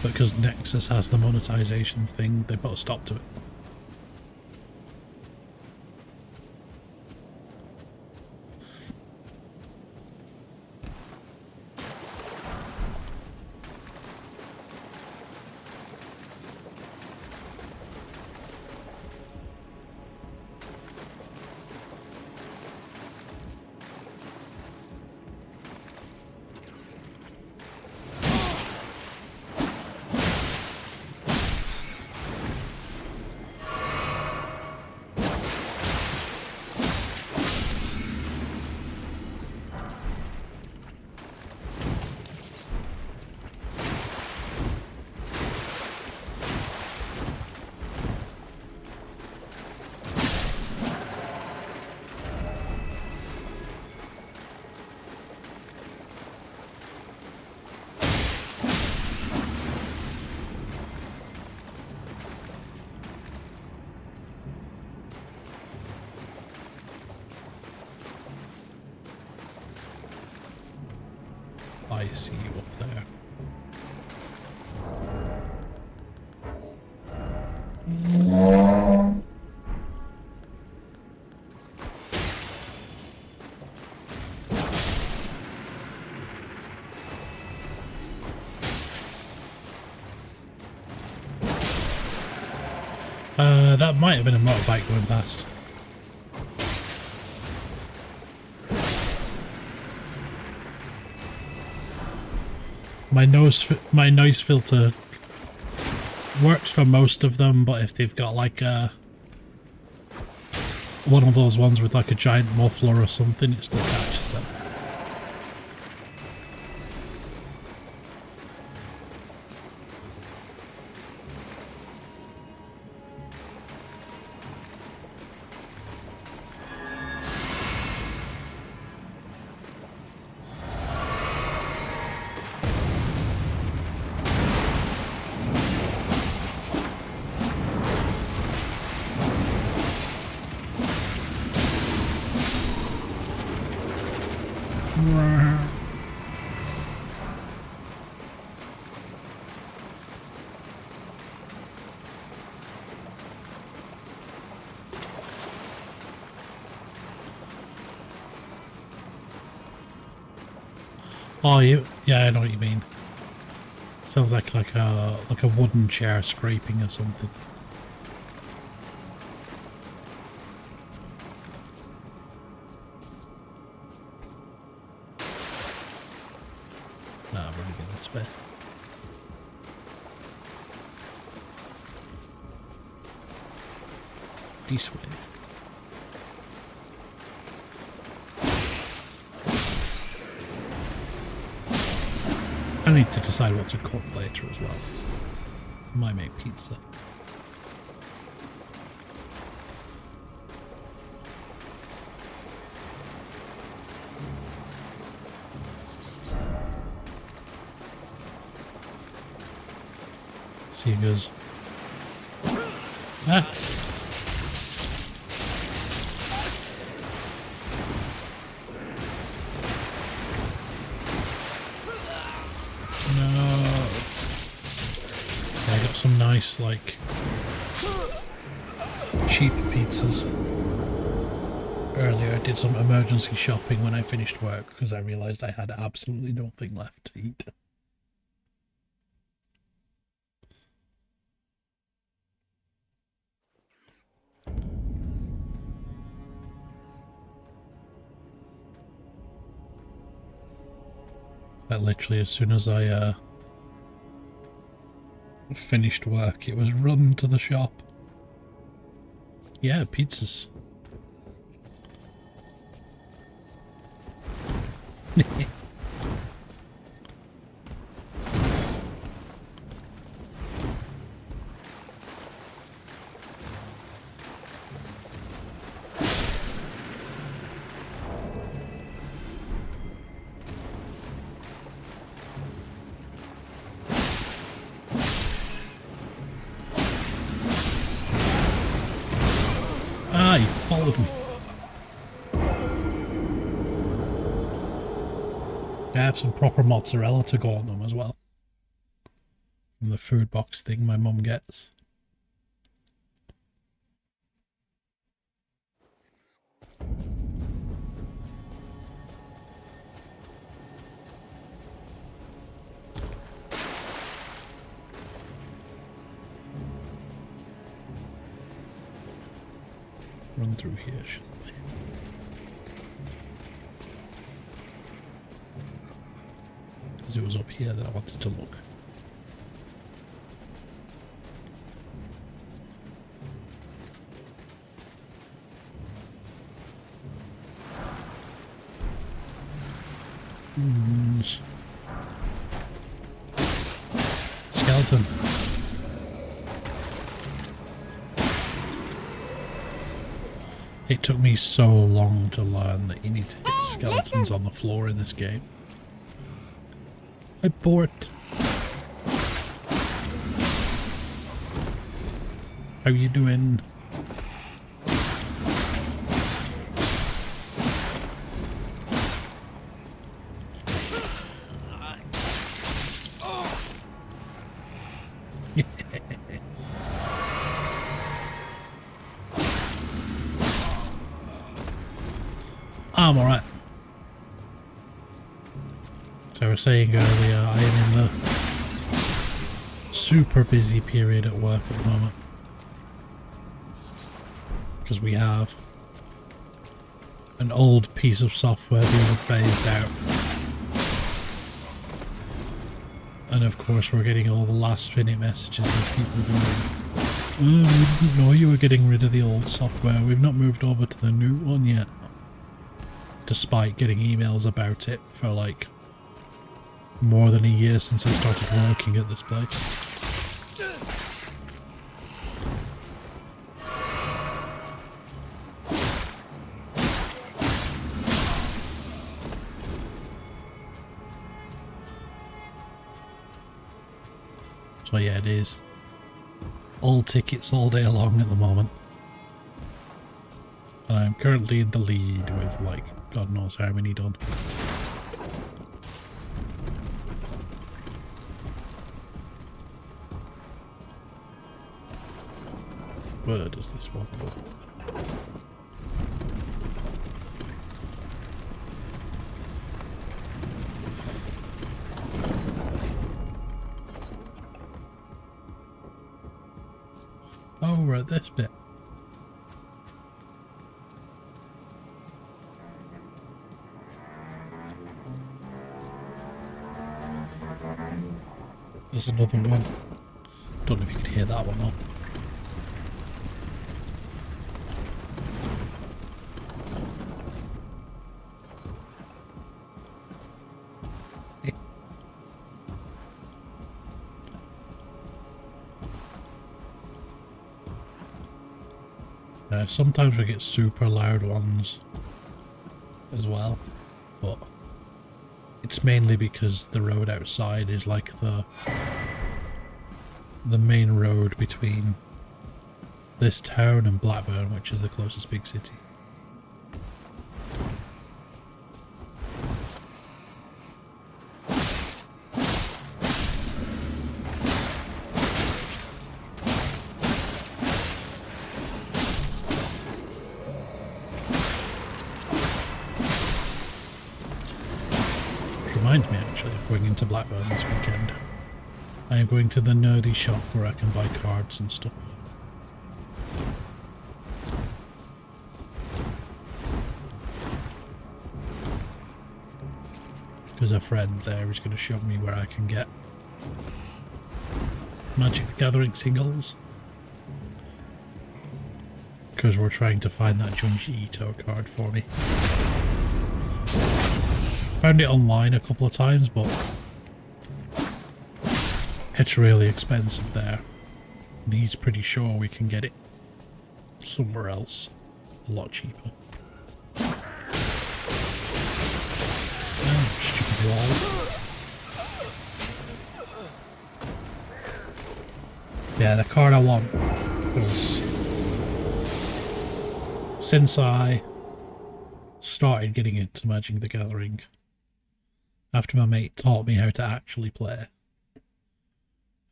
S1: But because Nexus has the monetization thing, they put a stop to it. I see you up there. That might have been a motorbike going past. My noise filter works for most of them, but if they've got like one of those ones with like a giant muffler or something, it still catches them. Oh, yeah, I know what you mean. Sounds like a wooden chair scraping or something. Nah, I've already been this way. This way. I need to decide what to cook later as well. Might make pizza. See, he goes. Ah! Some nice, like, cheap pizzas. Earlier I did some emergency shopping when I finished work because I realised I had absolutely nothing left to eat. Like, literally as soon as I finished work, it was run to the shop. Yeah, pizzas. Ah, he followed me. They have some proper mozzarella to go on them as well. From the food box thing my mum gets. Run through here, shouldn't we? Because it was up here that I wanted to look. Skeleton. It took me so long to learn that you need to hit skeletons on the floor in this game. I bought. How you doing? I'm alright. So I was saying earlier, I am in the super busy period at work at the moment. Because we have an old piece of software being phased out. And of course we're getting all the last minute messages of people going, oh, we didn't know you were getting rid of the old software, we've not moved over to the new one yet. Despite getting emails about it for like more than a year since I started working at this place. So yeah, it is all tickets all day long at the moment. And I'm currently in the lead with like God knows how many done. Where does this one go? Oh, we're at this bit. There's another one. Don't know if you could hear that one though. Sometimes we get super loud ones as well, but it's mainly because the road outside is like the main road between this town and Blackburn, which is the closest big city. Reminds me actually of going into Blackburn this weekend. I am going to the nerdy shop where I can buy cards and stuff. Because a friend there is going to show me where I can get Magic the Gathering singles. Because we're trying to find that Junji Ito card for me. Found it online a couple of times, but it's really expensive there. And he's pretty sure we can get it somewhere else a lot cheaper. Oh, stupid wall. Yeah, the card I want was, since I started getting into Magic the Gathering, after my mate taught me how to actually play.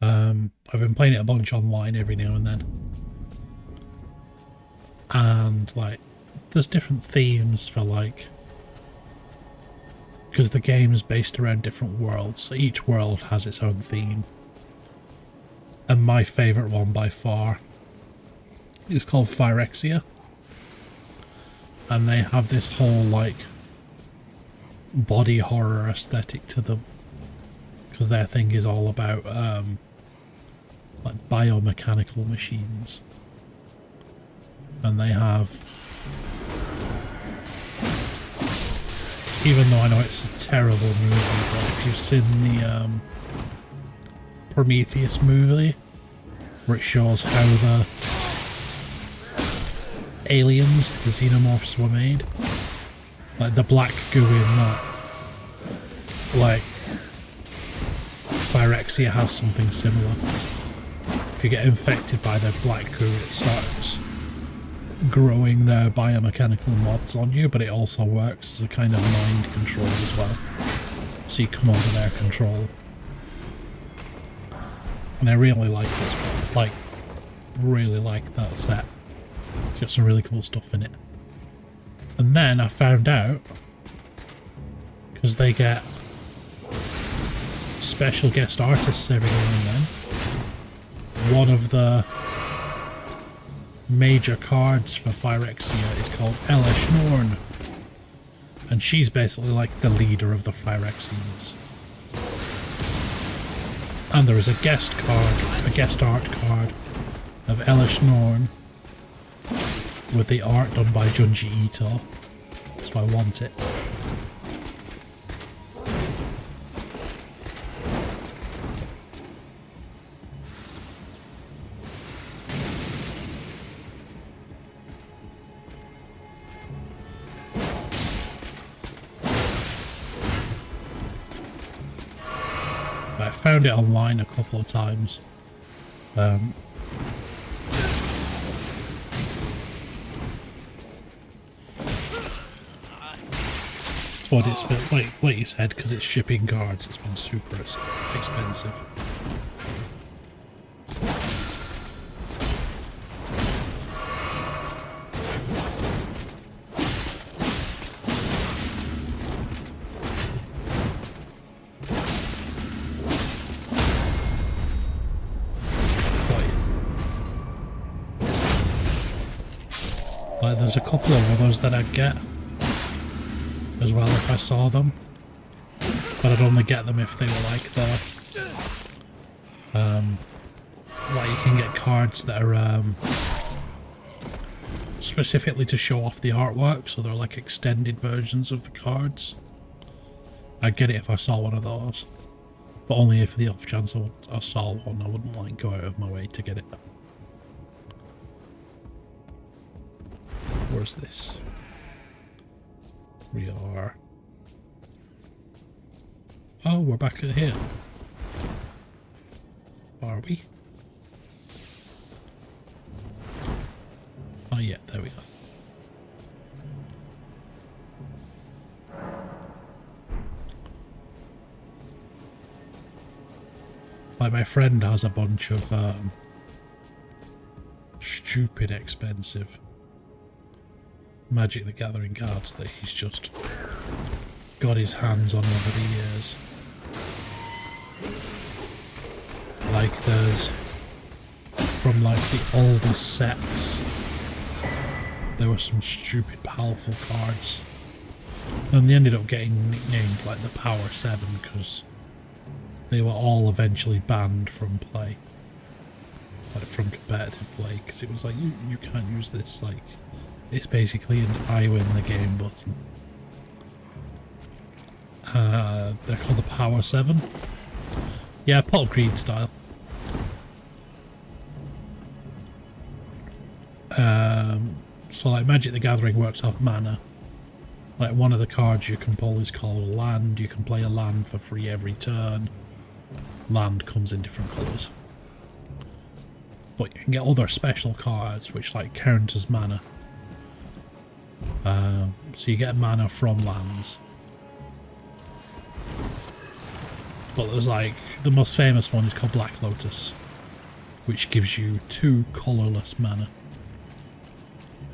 S1: I've been playing it a bunch online every now and then. And, like, there's different themes for, like... Because the game is based around different worlds, so each world has its own theme. And my favourite one by far is called Phyrexia. And they have this whole, like, body horror aesthetic to them, because their thing is all about like biomechanical machines, and they have, even though I know it's a terrible movie, but if you've seen the Prometheus movie where it shows how the aliens, the xenomorphs, were made, like the black goo in that, like Phyrexia has something similar. If you get infected by their black goo, it starts growing their biomechanical mods on you, but it also works as a kind of mind control as well. So you come under their control. And I really like this one. Like, really like that set. It's got some really cool stuff in it. And then I found out, because they get special guest artists every now and then, one of the major cards for Phyrexia is called Elish Norn, and she's basically like the leader of the Phyrexians. And there is a guest card, a guest art card of Elish Norn with the art done by Junji Ito, so I want it. I found it online a couple of times. one, it's been, like you said, because it's shipping cards, it's been super expensive. Like, there's a couple of others that I'd get as well if I saw them, but I'd only get them if they were like like you can get cards that are specifically to show off the artwork, so they're like extended versions of the cards. I'd get it if I saw one of those, but only if the off chance I saw one. I wouldn't like go out of my way to get it. Where's this? We are... Oh, we're back at here. Are we? Oh yeah, there we go. Like, my friend has a bunch of stupid expensive Magic the Gathering cards that he's just got his hands on over the years. Like, there's from like the oldest sets, there were some stupid powerful cards, and they ended up getting nicknamed like the Power 7 because they were all eventually banned from play, like from competitive play, because it was like, you can't use this, like it's basically an I win the game button. They're called the Power 7. Yeah, Pot of Greed style. So like Magic the Gathering works off mana. Like, one of the cards you can pull is called Land. You can play a land for free every turn. Land comes in different colours. But you can get other special cards which like count as mana. So you get mana from lands. But there's like, the most famous one is called Black Lotus, which gives you 2 colourless mana.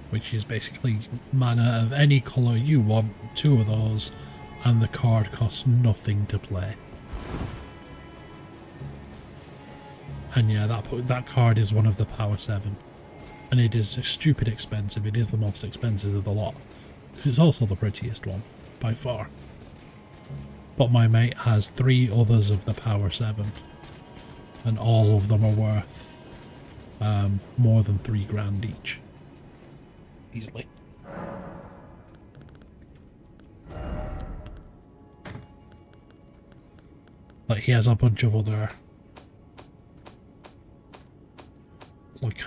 S1: Which is basically mana of any colour you want, 2 of those, and the card costs nothing to play. And yeah, that card is one of the Power 7. And it is stupid expensive. It is the most expensive of the lot. Because it's also the prettiest one, by far. But my mate has 3 others of the Power 7. And all of them are worth more than 3 grand each. Easily. Like, he has a bunch of other... like,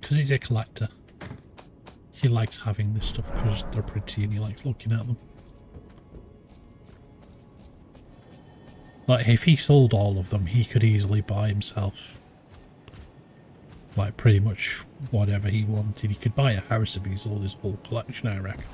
S1: because he's a collector. He likes having this stuff because they're pretty and he likes looking at them. Like, if he sold all of them, he could easily buy himself, like, pretty much whatever he wanted. He could buy a house if he sold his whole collection, I reckon.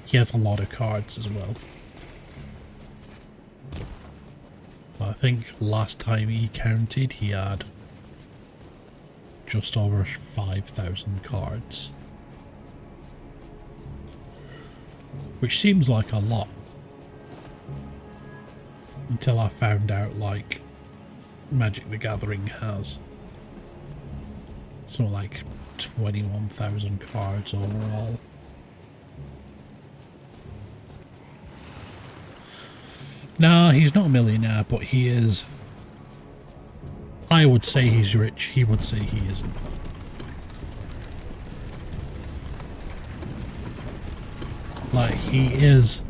S1: He has a lot of cards as well. I think last time he counted, he had just over 5,000 cards. Which seems like a lot. Until I found out, like, Magic the Gathering has something like 21,000 cards overall. No, he's not a millionaire, but he is... I would say he's rich, he would say he isn't. Like, he is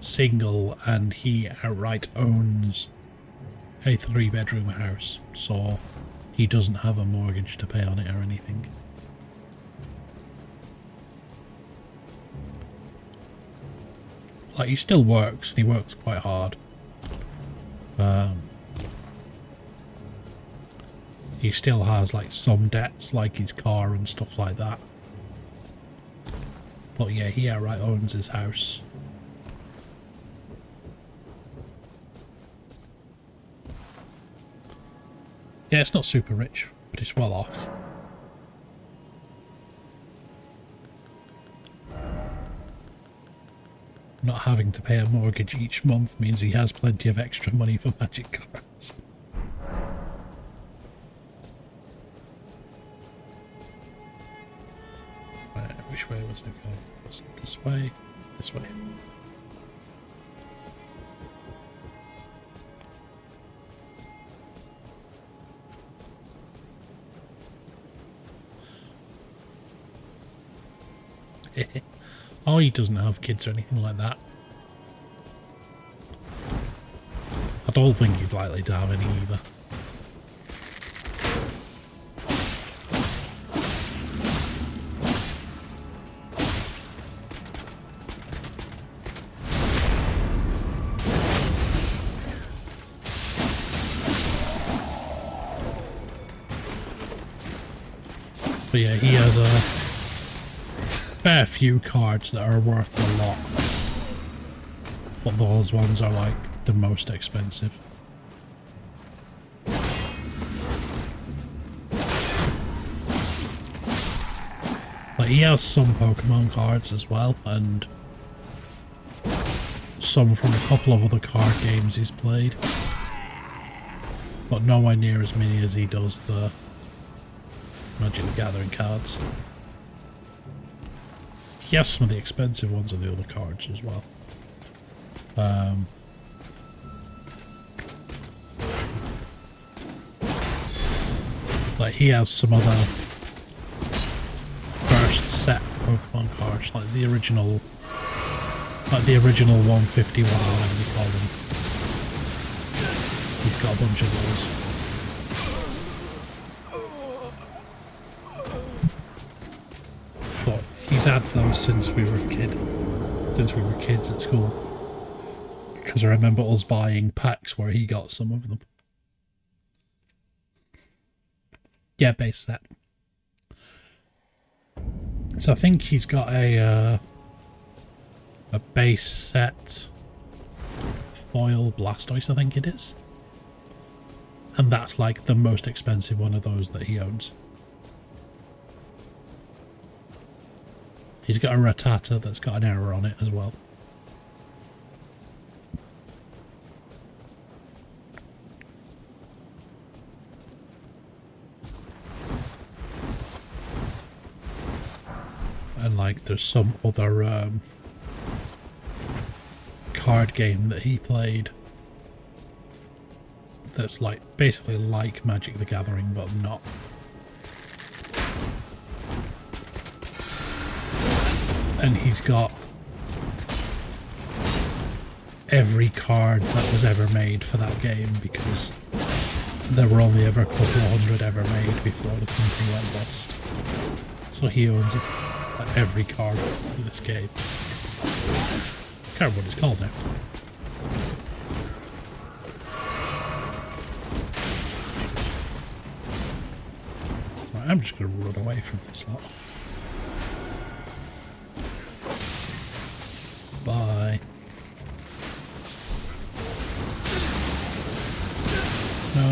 S1: single and he outright owns a 3-bedroom house, so he doesn't have a mortgage to pay on it or anything. Like, he still works, and he works quite hard. He still has, like, some debts, like his car and stuff like that. But yeah, he outright owns his house. Yeah, it's not super rich, but it's well off. Not having to pay a mortgage each month means he has plenty of extra money for magic cards. Which way was it going? Was it this way? This way. Oh, he doesn't have kids or anything like that. I don't think he's likely to have any either. But yeah, he has a fair few cards that are worth a lot. But those ones are like the most expensive. Like, he has some Pokemon cards as well, and some from a couple of other card games he's played. But nowhere near as many as he does the Magic the Gathering cards. He has some of the expensive ones of the other cards as well. Like, he has some other first set of Pokemon cards, like the original 151 or whatever they call them. He's got a bunch of those. But he's had those since we were kids at school. Because I remember us buying packs where he got some of them. Yeah, base set. So I think he's got a base set foil Blastoise, I think it is. And that's like the most expensive one of those that he owns. He's got a Rattata that's got an error on it as well. And like there's some other card game that he played that's like basically like Magic the Gathering but not. And he's got every card that was ever made for that game because there were only ever a couple of hundred ever made before the company went bust. So he owns like every card for this game. I can't remember what it's called now. Right, I'm just going to run away from this lot. Bye. No.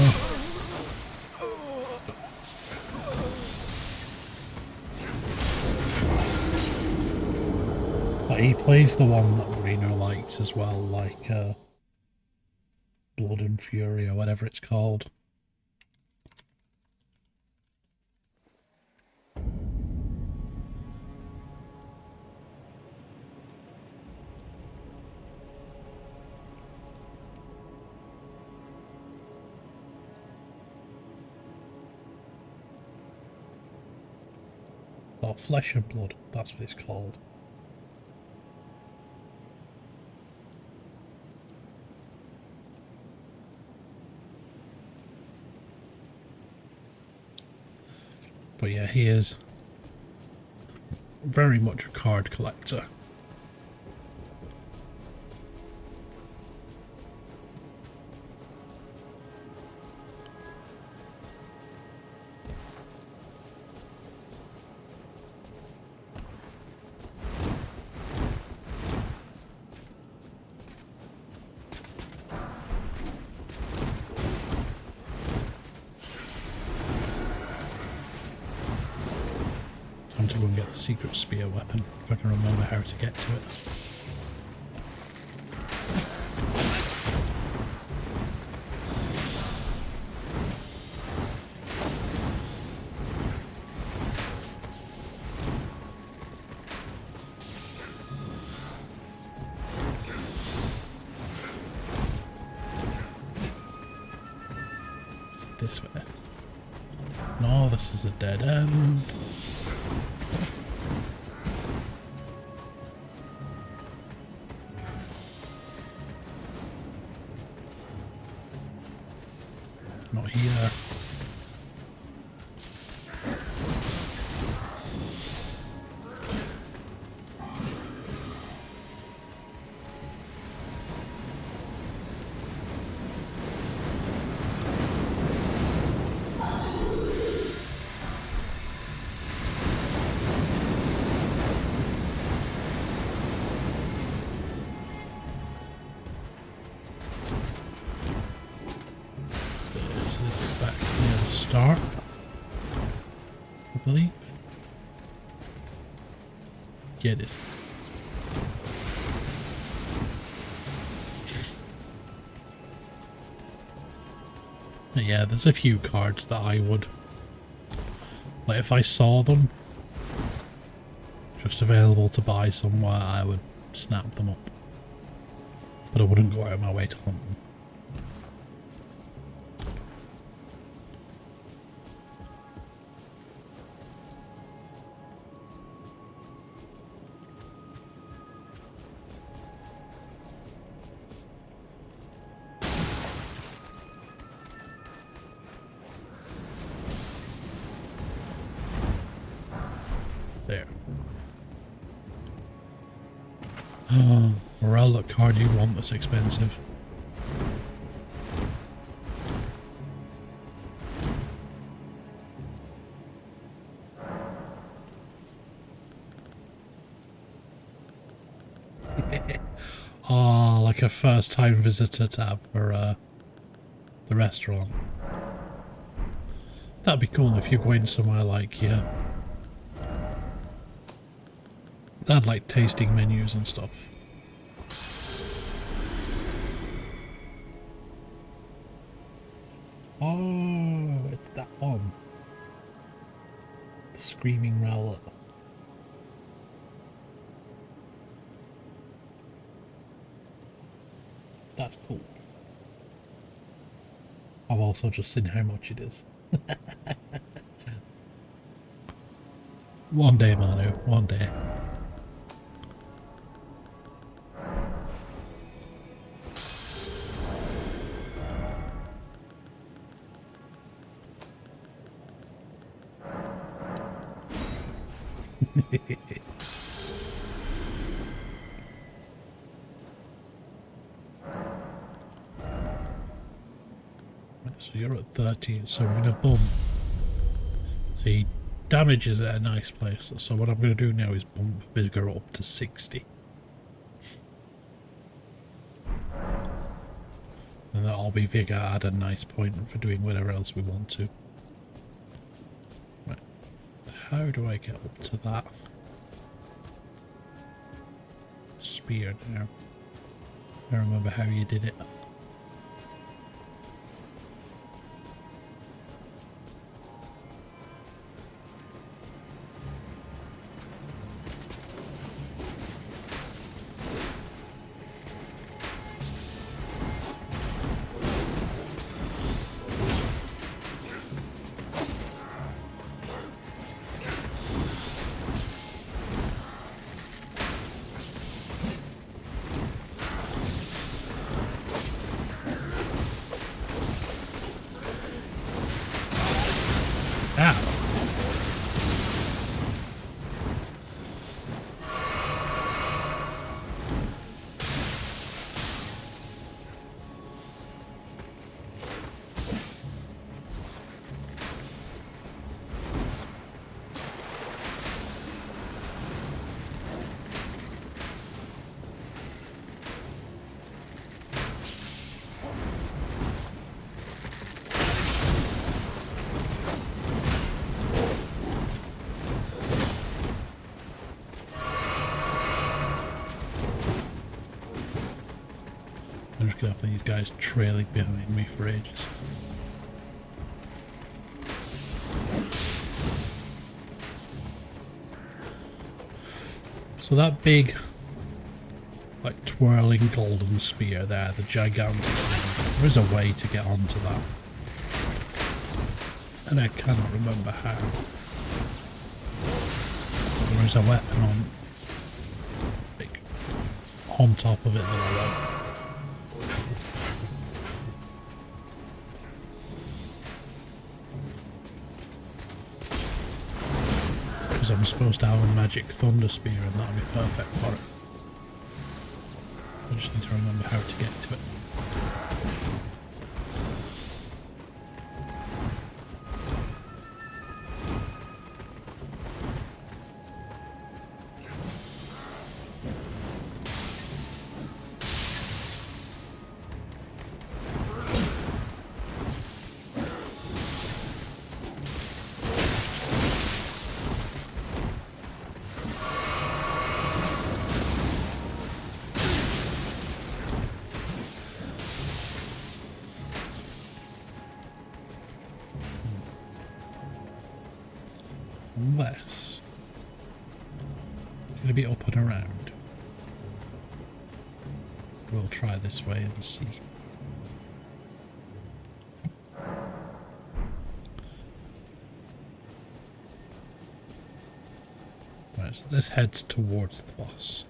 S1: But he plays the one that Reno likes as well, like Blood and Fury or whatever it's called. Oh, Flesh and Blood, that's what it's called. But yeah, he is very much a card collector. Time to go and get the secret spear weapon, if I can remember how to get to it. Is it this way? No, this is a dead end. Not here. This is back near the start, I believe. Yeah, it is. But yeah, there's a few cards that I would, like, if I saw them just available to buy somewhere, I would snap them up. But I wouldn't go out of my way to hunt them. There. Morale, what card you want that's expensive? Oh, like a first time visitor tab for the restaurant. That'd be cool if you go in somewhere like, yeah. They had like tasting menus and stuff. Oh, it's that one. The Screaming Rowlet. That's cool. I've also just seen how much it is. One day, Manu, one day. So you're at 13, so we're gonna bump. See, damage is at a nice place. So what I'm gonna do now is bump vigor up to 60. And that'll be vigor at a nice point for doing whatever else we want to. Right. How do I get up to that spear now? I don't remember how you did it. Gonna have these guys trailing behind me for ages. So that big, like, twirling golden spear there, the gigantic thing, there is a way to get onto that. And I cannot remember how. There is a weapon on top of it that I want. Because I'm supposed to have a magic thunder spear and that'll be perfect for it. I just need to remember how to get to it. Unless it's going to be up and around. We'll try this way and see. Right, so this heads towards the boss.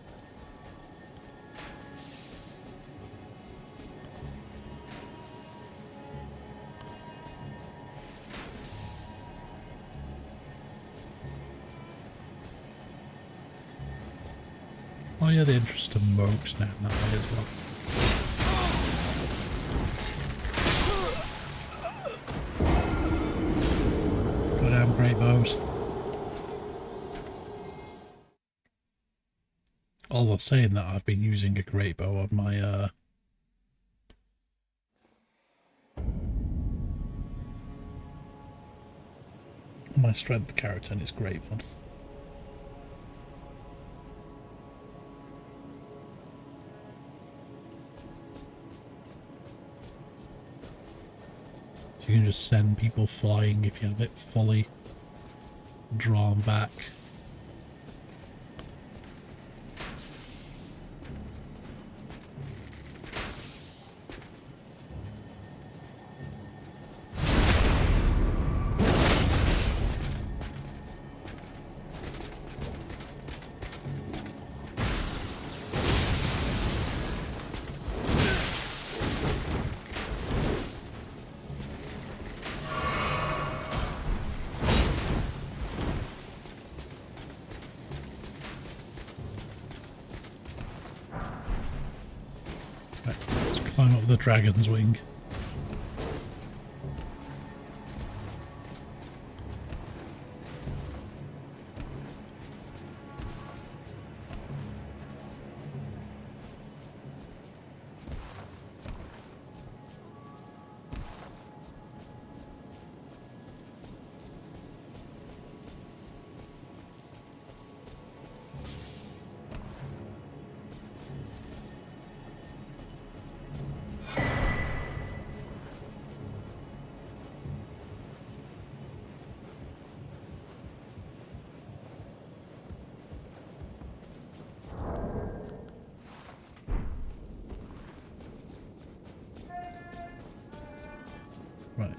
S1: Oh yeah, the interest of moats now in that way as well. Go down, great bows. Although saying that, I've been using a great bow on my strength character, and it's great fun. You can just send people flying if you have it fully drawn back. Climb up the dragon's wing. Right,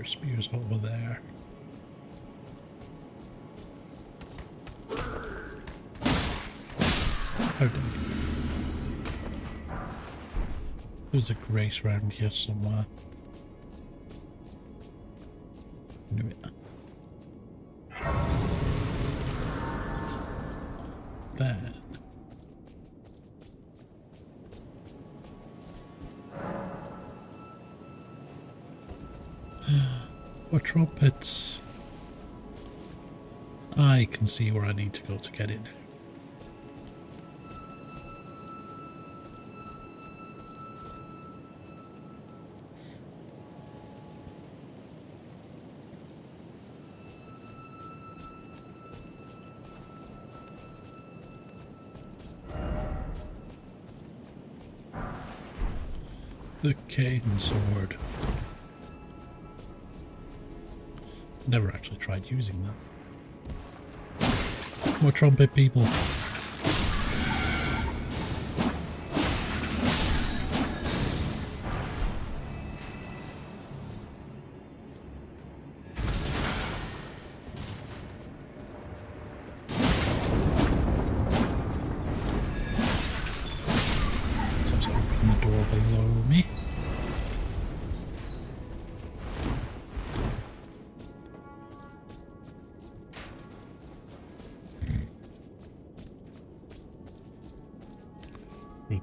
S1: spears over there. Oh, there's a grace around here somewhere. Knew it. Then. What trumpets? I can see where I need to go to get it. The cane sword. Never actually tried using that. More trumpet people. Just open the door below me.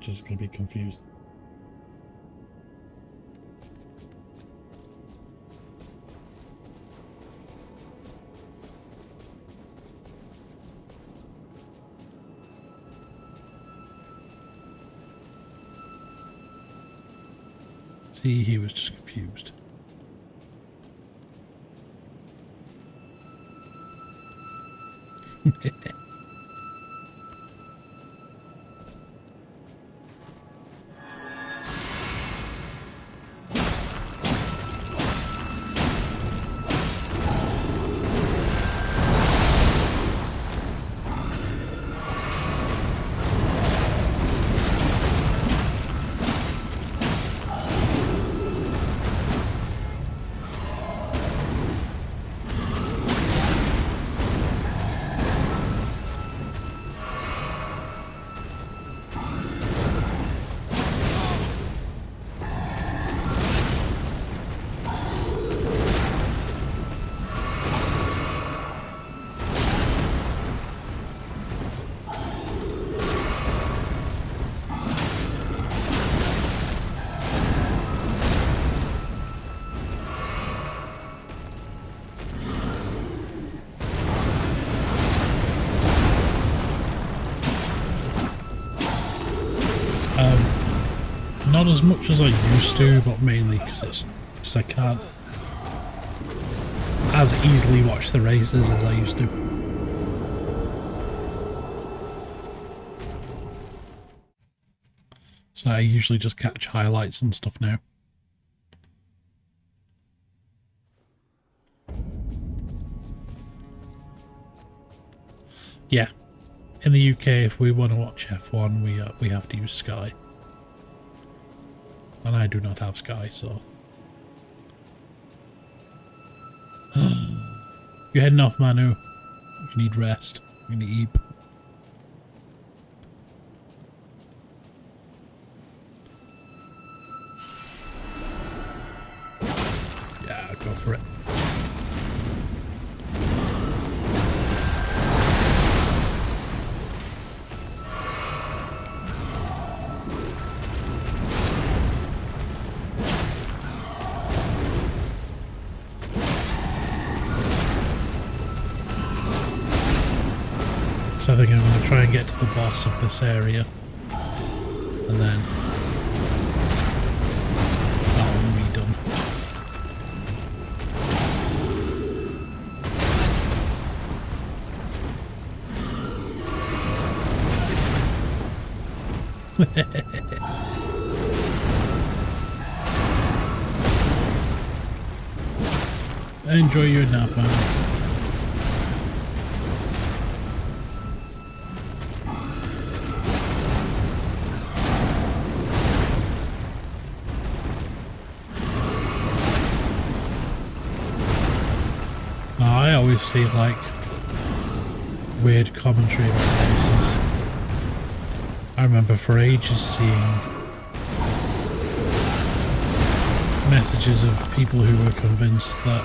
S1: Just going to be confused. See, he was just confused. Not as much as I used to, but mainly because I can't as easily watch the races as I used to. So I usually just catch highlights and stuff now. Yeah, in the UK, if we want to watch F1, we have to use Sky. And I do not have Sky, so... You're heading off, Manu. You need rest. You need to eat. Yeah, go for it. I think I'm going to try and get to the boss of this area, and then that will be done. Enjoy your nap, man. I always see like weird commentary about races. I remember for ages seeing messages of people who were convinced that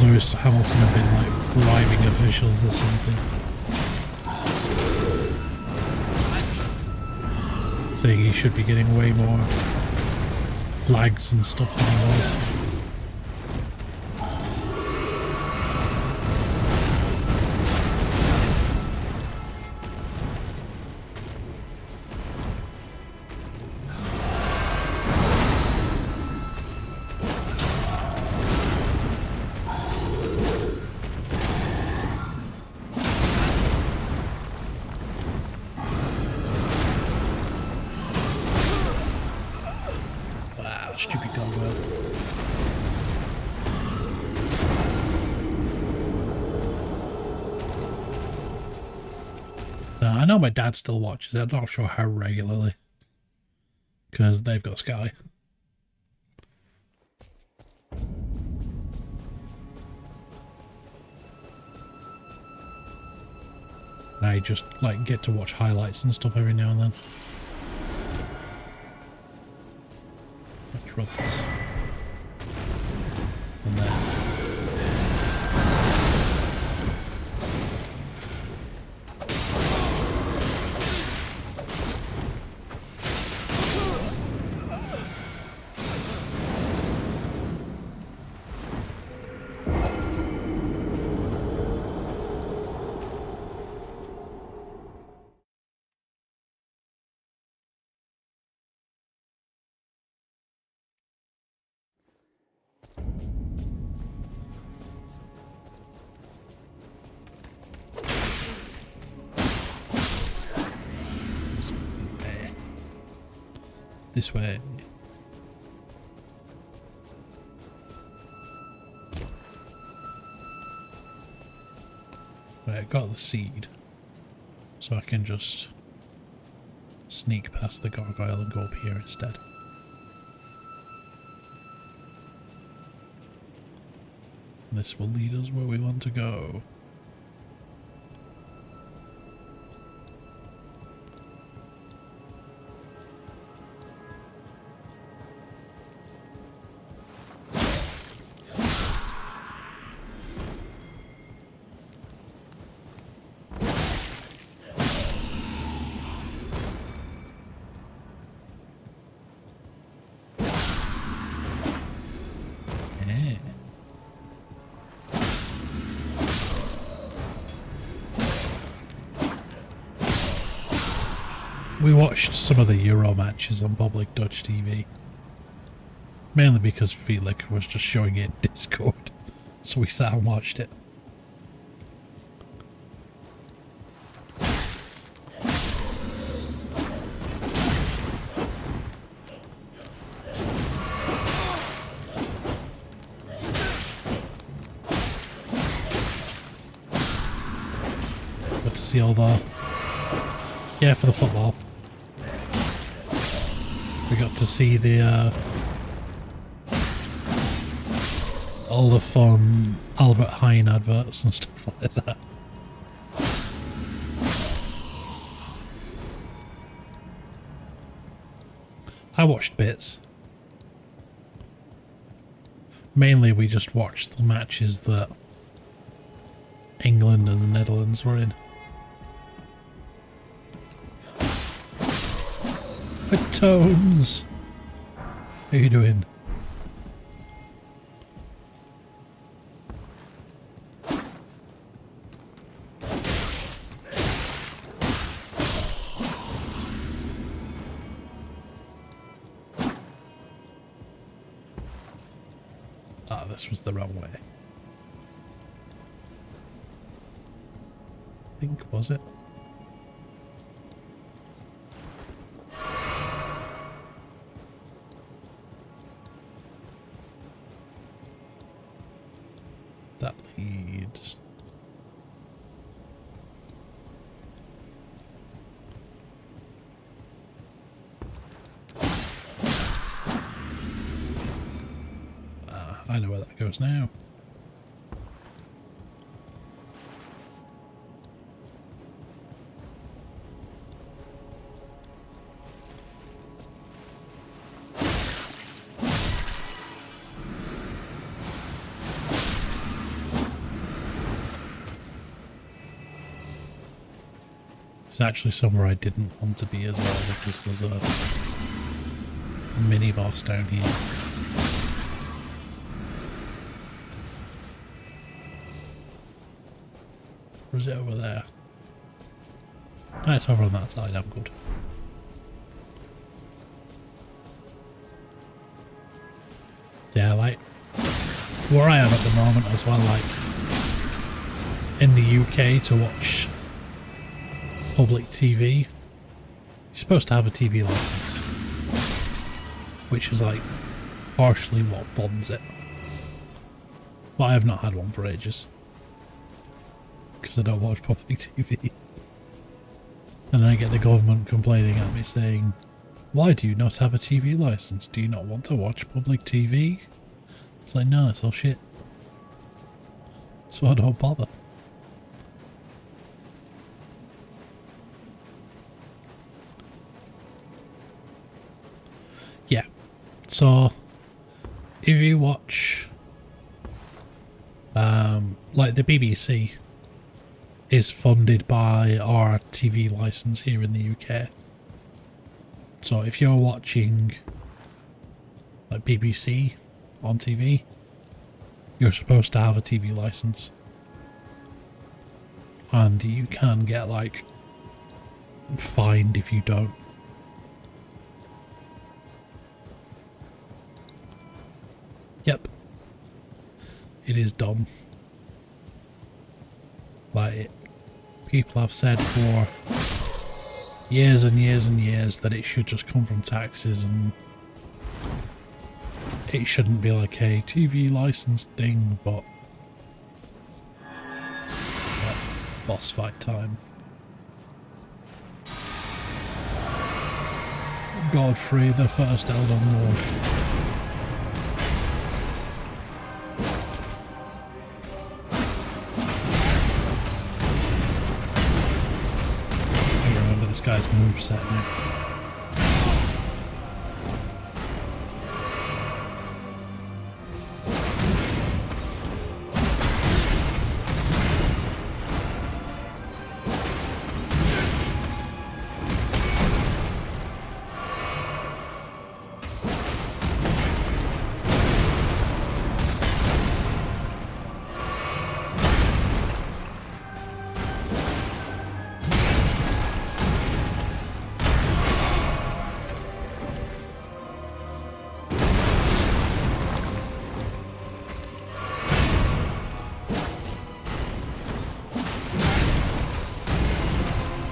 S1: Lewis Hamilton had been like bribing officials or something, saying he should be getting way more flags and stuff than he was. Stupid gargoyle. Now, I know my dad still watches it. I'm not sure how regularly, because they've got Sky. And I just like get to watch highlights and stuff every now and then. Let's rub this. And then. This way. Right, I got the seed, so I can just sneak past the gargoyle and go up here instead. This will lead us where we want to go. We watched some of the Euro matches on public Dutch TV. Mainly because Felix was just showing it in Discord. So we sat and watched it. Got to see all the... Yeah, for the football. We got to see the all the fun Albert Heijn adverts and stuff like that. I watched bits. Mainly we just watched the matches that England and the Netherlands were in. Tones! How you doing? Ah, this was the wrong way. I think, was it? That leads... I know where that goes now. It's actually somewhere I didn't want to be as well, because there's a mini boss down here. Or is it over there? No, it's over on that side, I'm good. Yeah, like, where I am at the moment as well, like, in the UK to watch public TV, you're supposed to have a TV license, which is like partially what funds it. But I have not had one for ages, because I don't watch public TV. And then I get the government complaining at me saying, why do you not have a TV license? Do you not want to watch public TV? It's like, no, it's all shit. So I don't bother. Yeah. So, if you watch, like the BBC is funded by our TV license here in the UK. So if you're watching like BBC on TV, you're supposed to have a TV license. And you can get like fined if you don't. Yep. It is dumb. Like, people have said for years and years and years that it should just come from taxes, and it shouldn't be like a TV license thing, but boss fight time. Godfrey, the first Elden Lord. I remember this guy's moveset now.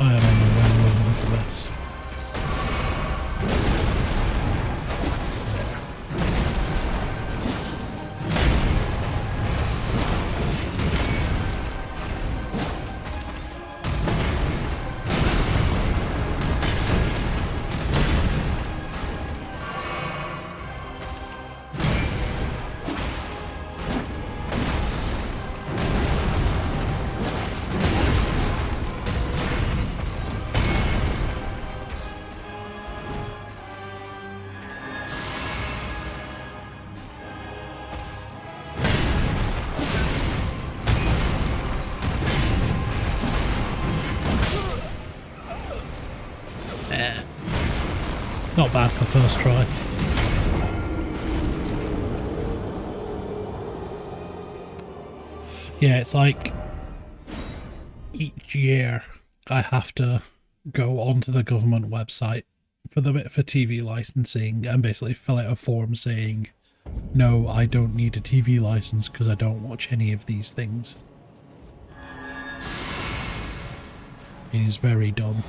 S1: I am on the wrong one for this. Not bad for first try. Yeah, it's like each year I have to go onto the government website for TV licensing and basically fill out a form saying, no, I don't need a TV license because I don't watch any of these things. It is very dumb.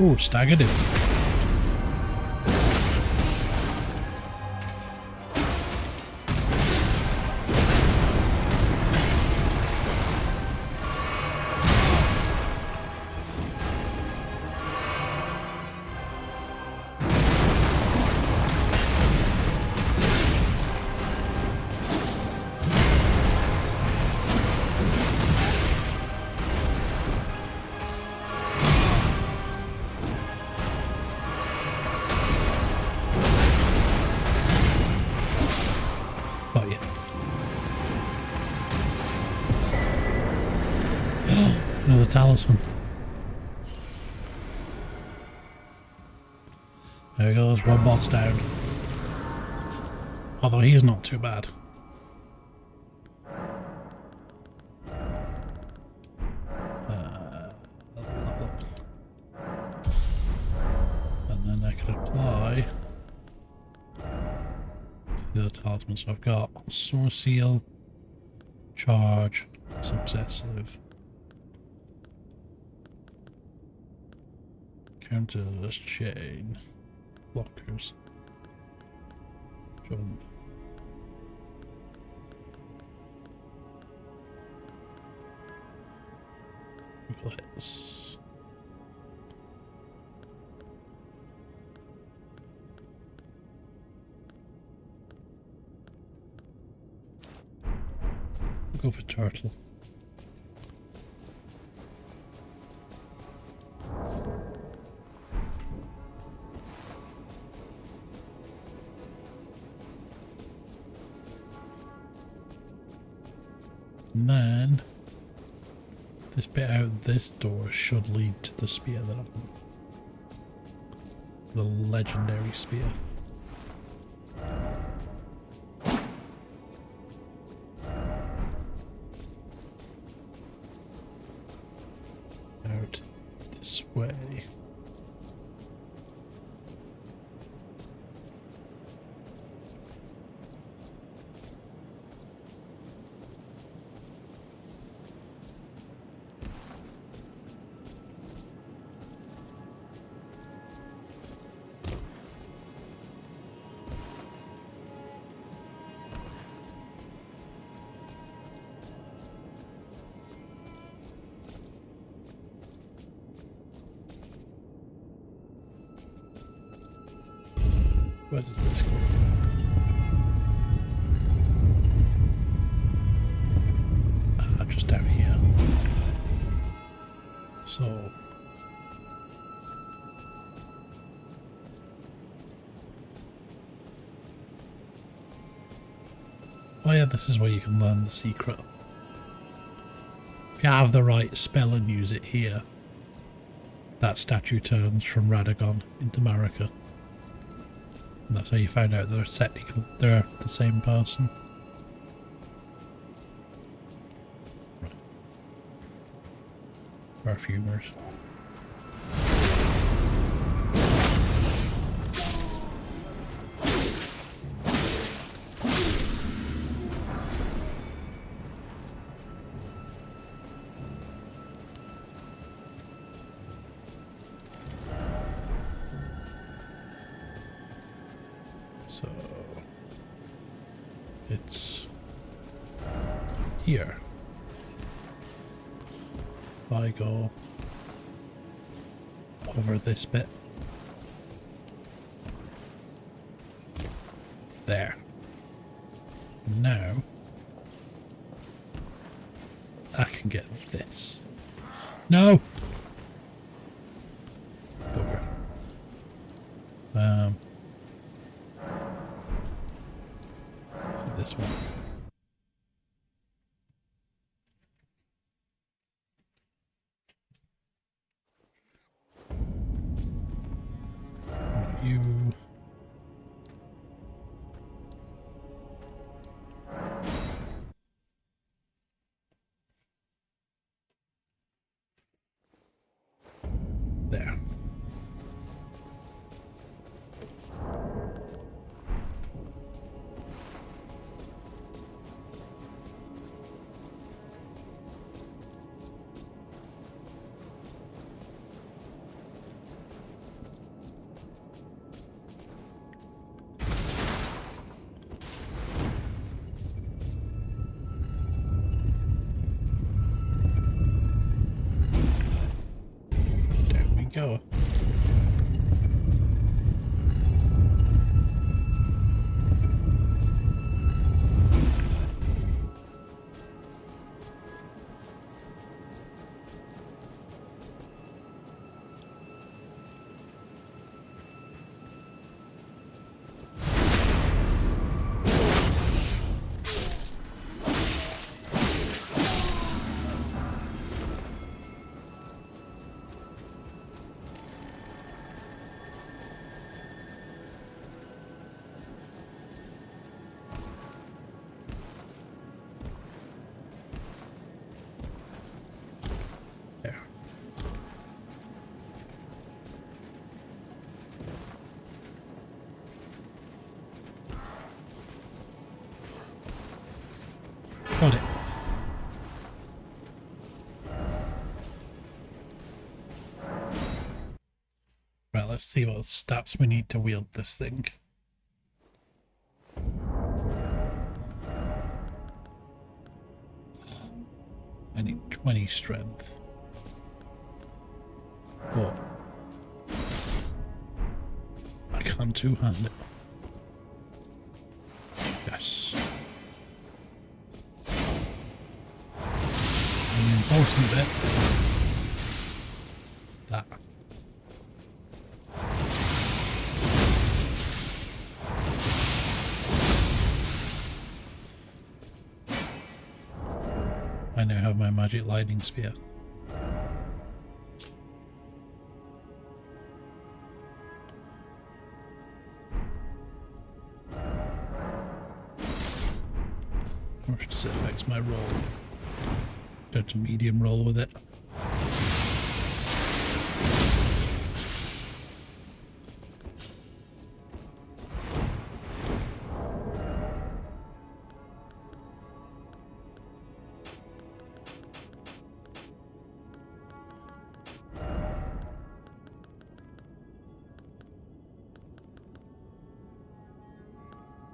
S1: Oh, staggered him. Got you. Another talisman. There we go, there's one boss down. Although he's not too bad. Level up. And then I could apply the other talisman. So I've got Source Seal, Charge, Successive. Counters, Chain, Blockers, Jump. Let's go for turtle. And then this bit out this door should lead to the spear that I want. The legendary spear. Out this way. Where does this go? Just down here. So oh yeah, this is where you can learn the secret. If you have the right spell and use it here, that statue turns from Radagon into Marika. And that's how you find out they're the same person. Right. Perfumers. So it's here. If I go over this bit, there. Now I can get this. No. Bugger. This one. You. There. go. There. Got it. Right, let's see what stats we need to wield this thing. I need 20 strength. But I can't two-hand it. Yes. And the important bit. That. I now have my magic lightning spear. How much does it affect my roll? Go to medium roll with it.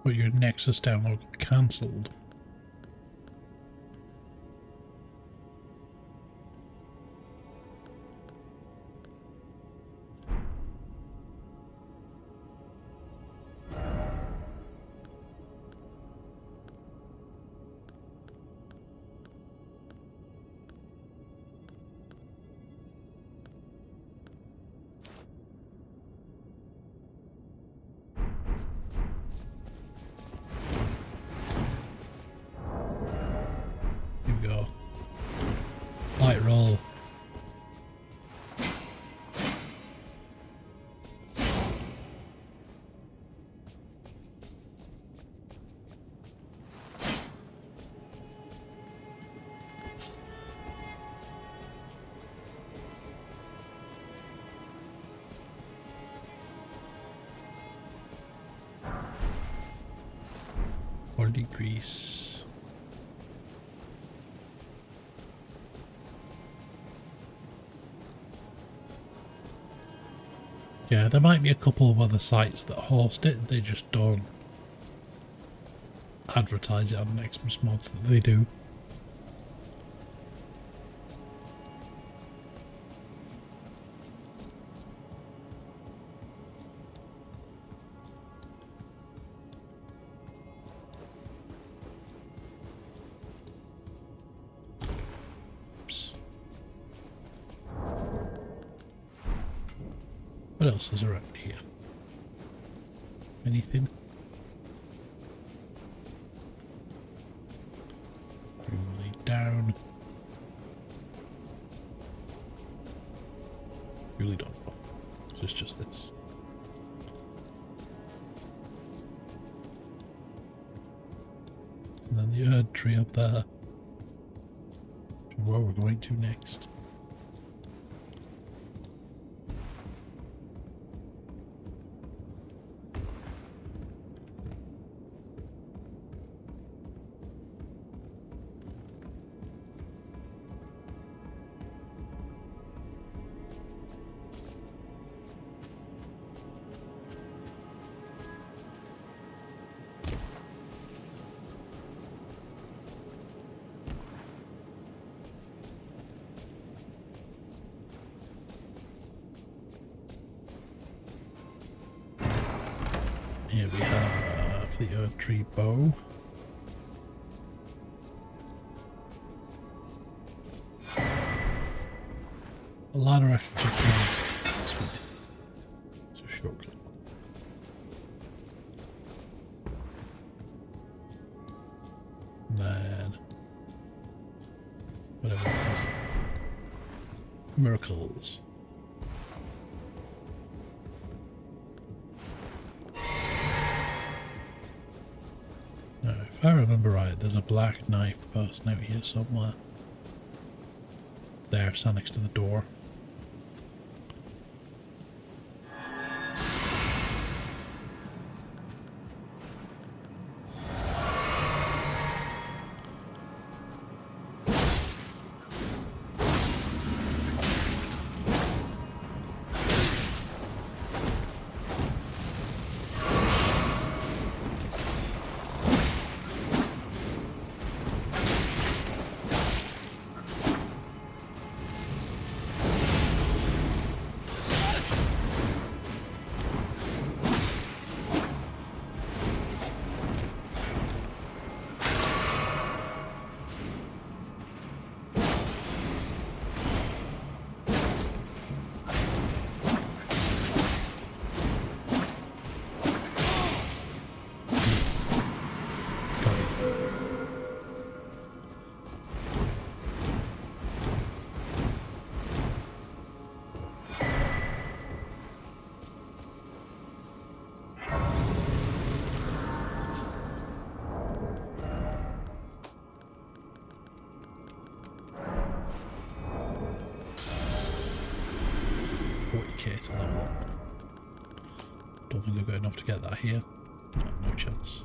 S1: But your Nexus download got cancelled. Here we go. Light roll. Degrees. Yeah, there might be a couple of other sites that host it, they just don't advertise it on Xmas mods that they do. What else is around here? Anything? Lay down. Really don't know. So it's just this. And then the Erd tree up there. Where we're going to next. off the Earth Tree bow. A ladder I can get down. Sweet. It's a shortcut. Man. Whatever this is. Miracles. Now, if I remember right, there's a black knife person out here somewhere. There, stand next to the door. To level up. Don't think I've got enough to get that here. No, no chance.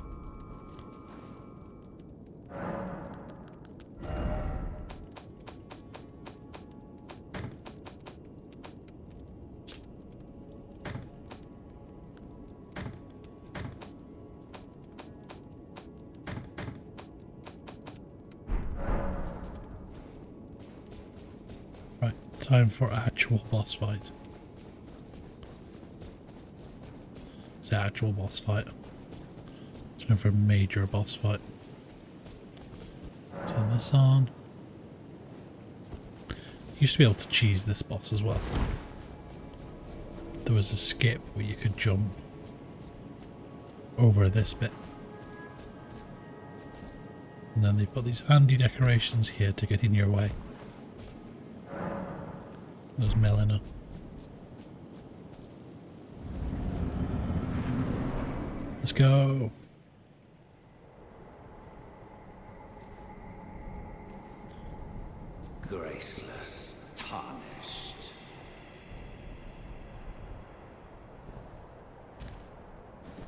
S1: Right, time for actual boss fight. It's the actual boss fight. It's going for a major boss fight. Turn this on. Used to be able to cheese this boss as well. There was a skip where you could jump over this bit. And then they've got these handy decorations here to get in your way. There's Melina. Let's go.
S4: Graceless, tarnished.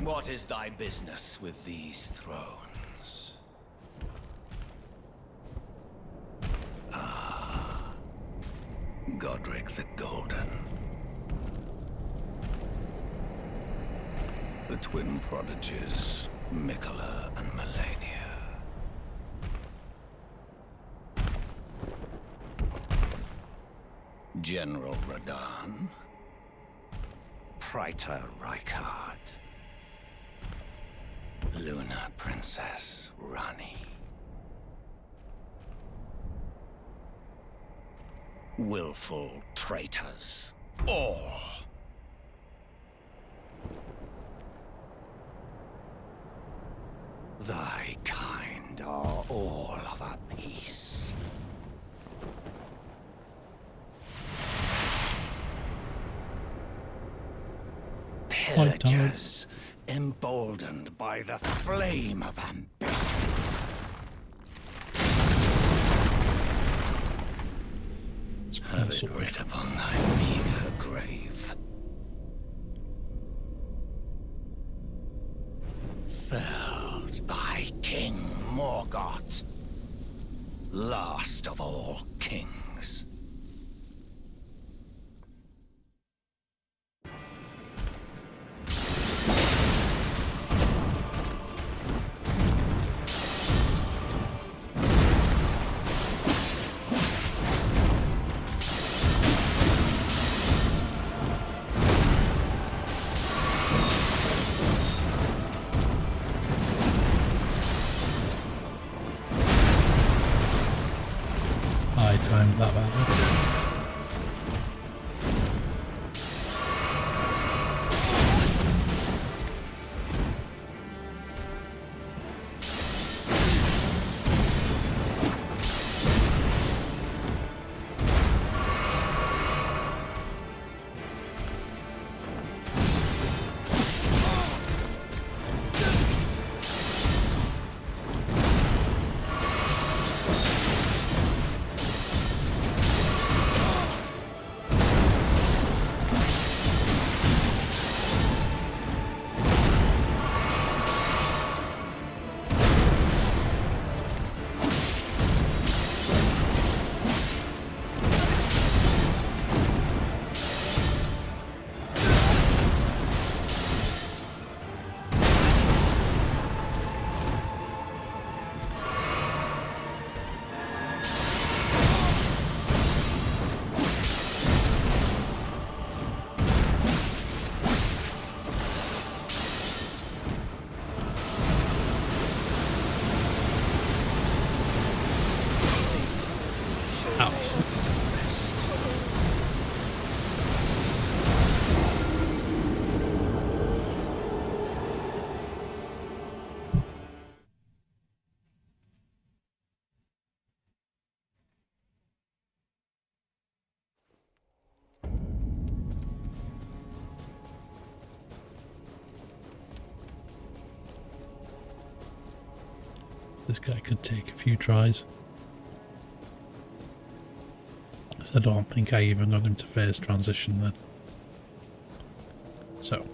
S4: What is thy business with these thrones? Ah, Godric the Golden. The twin prodigies, Mikola and Melania. General Radahn, Praetor Rykard, Luna Princess Rani. Willful traitors, all. Thy kind are all of a piece. Pillagers, emboldened by the flame of ambition. Have it writ upon thy meager grave. Felled thy king Morgoth, last of all kings.
S1: I timed that badly. This guy could take a few tries. I don't think I even got him to phase transition then. So.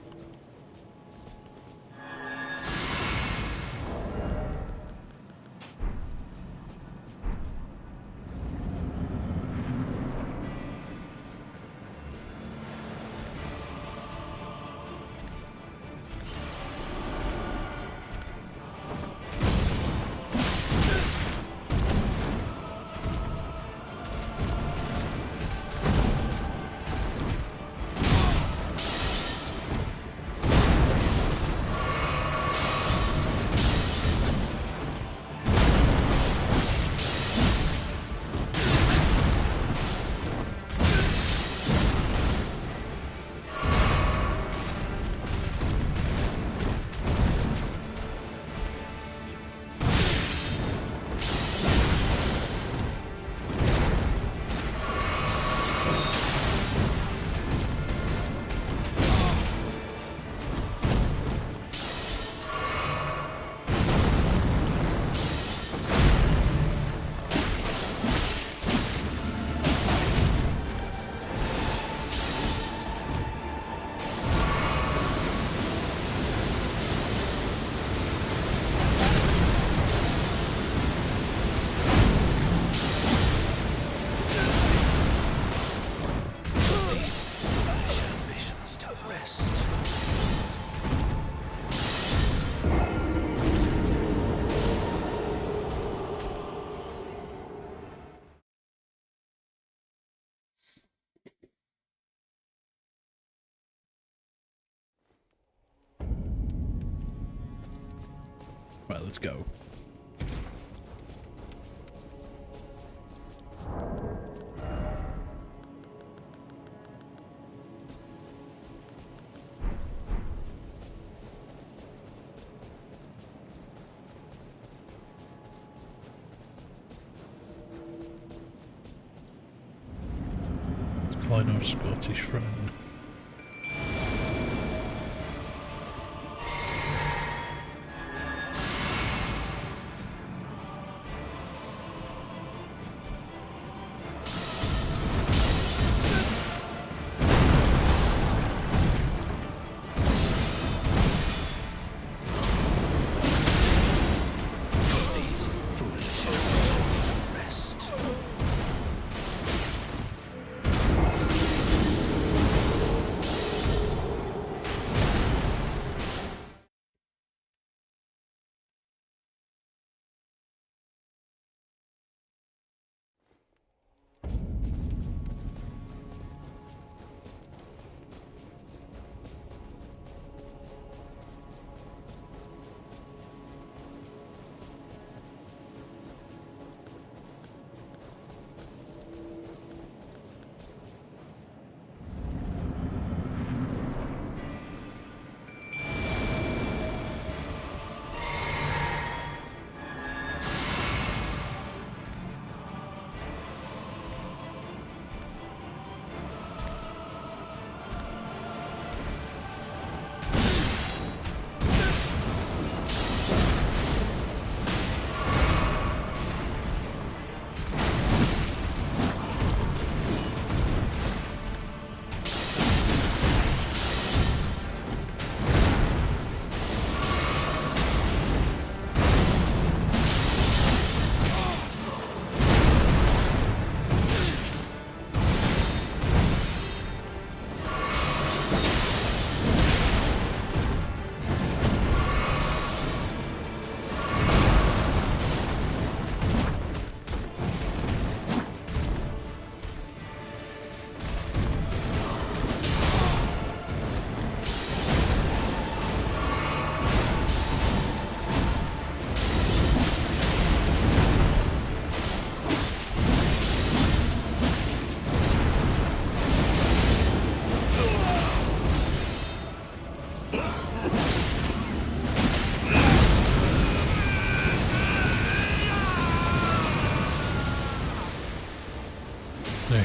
S1: Right, let's go. Let's climb our Scottish friend.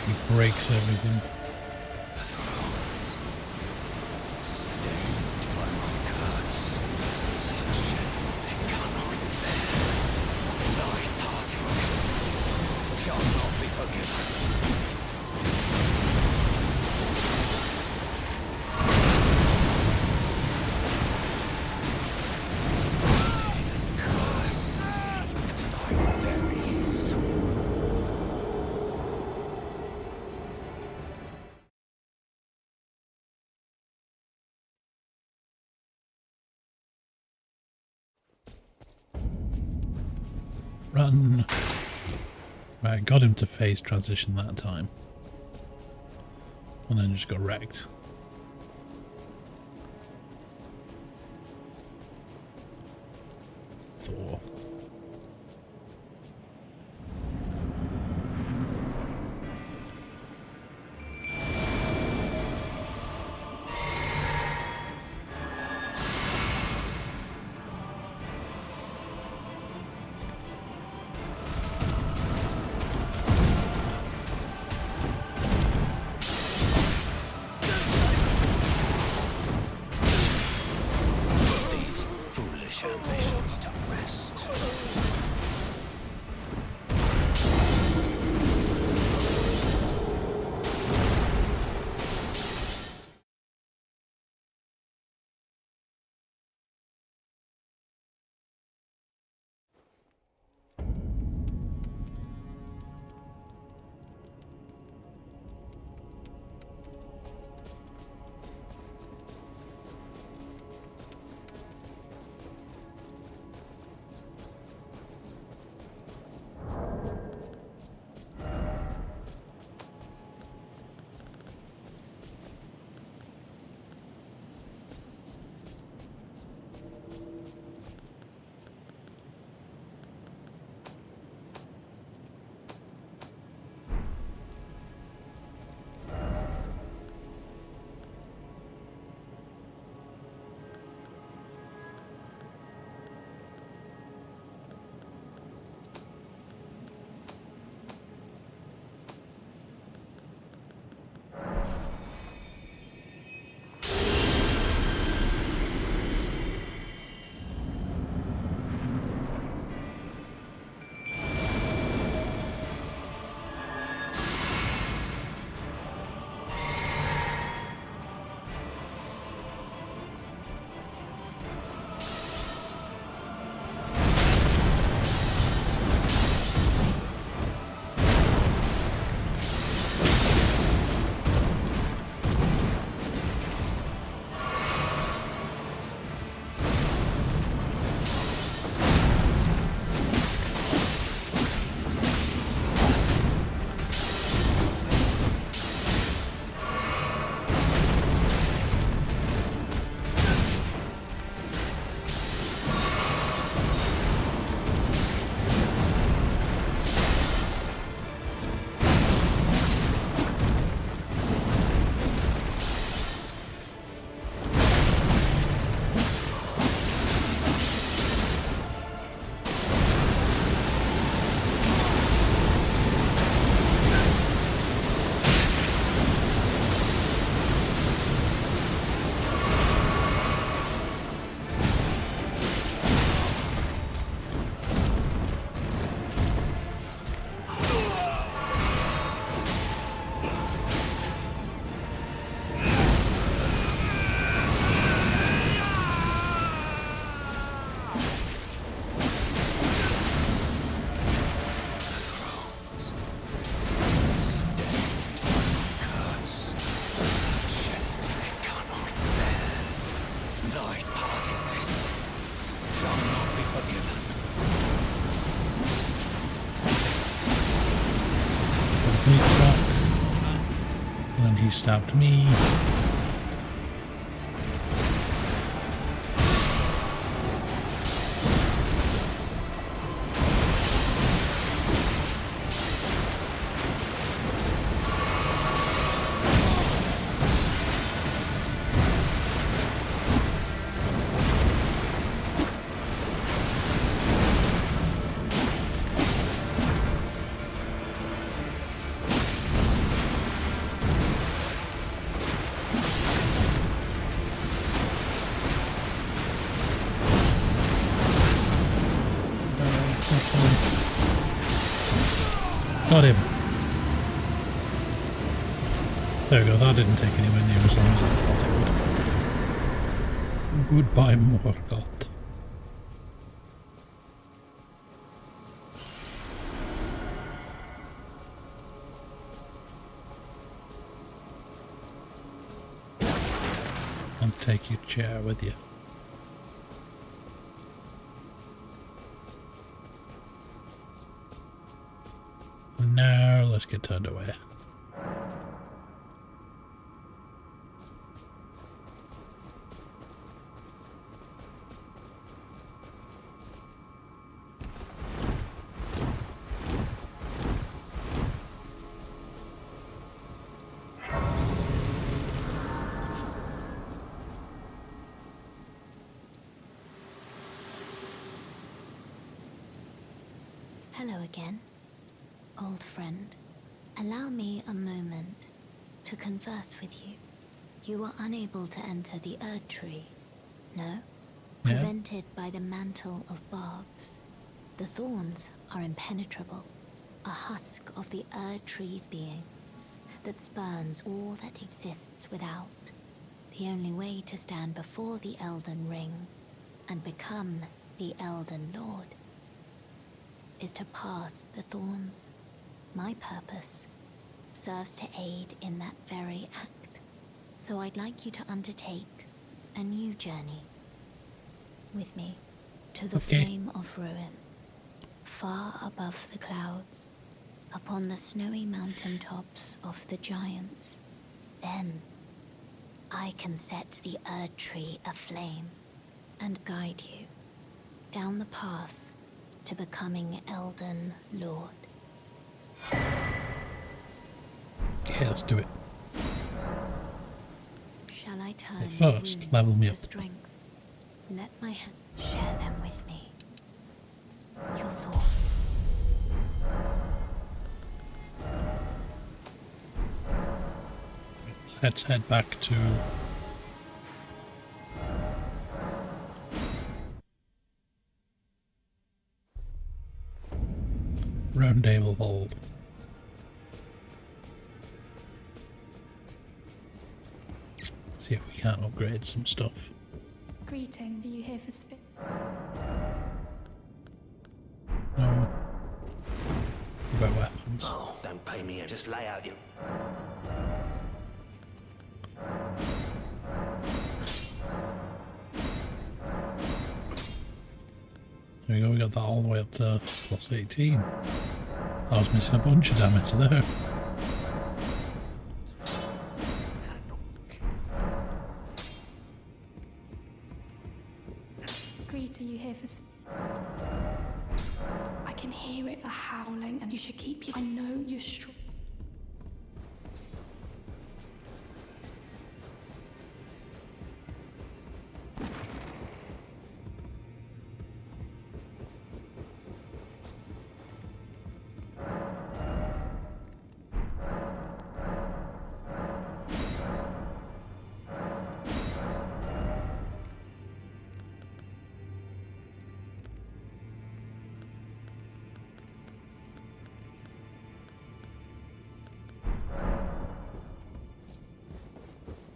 S1: he breaks everything. Run! Right, got him to phase transition that time. And then just got wrecked. Four. He stabbed me. Got him. There we go, that didn't take anywhere near as long as I thought it would. Goodbye, Morgoth. And take your chair with you. And now let's get turned away.
S5: Hello again, old friend. Allow me a moment to converse with you. You were unable to enter the Erd Tree, no?
S1: Yeah.
S5: Prevented by the mantle of barbs. The thorns are impenetrable, a husk of the Erd Tree's being that spurns all that exists without. The only way to stand before the Elden Ring and become the Elden Lord is to pass the thorns. My purpose serves to aid in that very act. So I'd like you to undertake a new journey with me to the flame of ruin, far above the clouds, upon the snowy mountain tops of the giants. Then I can set the Erd Tree aflame and guide you down the path to becoming Elden Lord.
S1: Yeah, let's do it.
S5: Shall I turn
S1: But first,
S5: wounds
S1: level me
S5: to
S1: up.
S5: strength? Let my hand share them with me. Your thoughts.
S1: Let's head back to Roundtable Hall. See if we can't upgrade some stuff.
S6: Greeting, are you here for spit?
S1: No. What about weapons?
S4: Oh, don't pay me here. Just lay out your...
S1: There we go, we got that all the way up to plus 18. I was missing a bunch of damage there.
S6: Greet, are you here for I can hear it, the howling, and you should keep your... I know you're strong.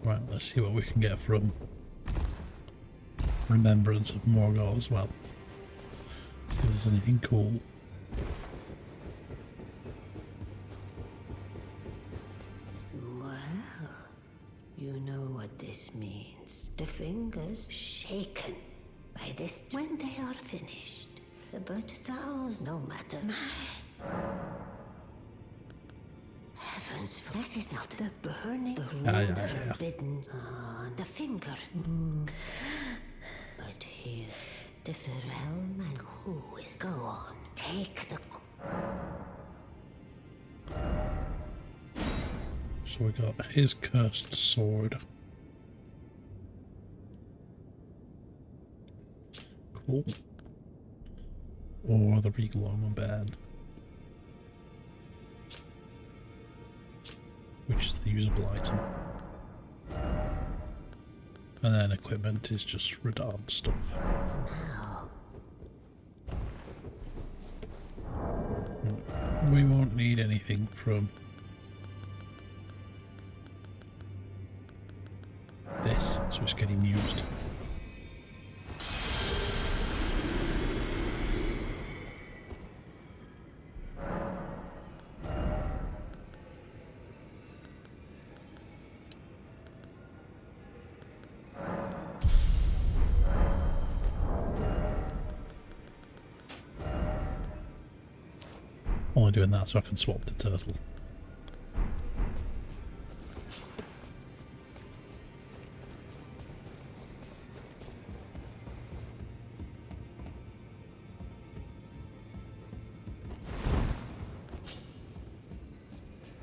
S1: Right, let's see what we can get from Remembrance of Morgoth as well. See if there's anything cool.
S7: Well, you know what this means. The fingers shaken by this when they are finished. But those, no matter. Heavens, that is not the burning, the rule
S1: yeah.
S7: forbidden on the fingers. But here, the realm and who is go on. Take the.
S1: So we got his cursed sword. Cool. Or the regal armor band, which is the usable item. And then equipment is just Radahn stuff. We won't need anything from this, so it's getting used. Only doing that so I can swap the turtle.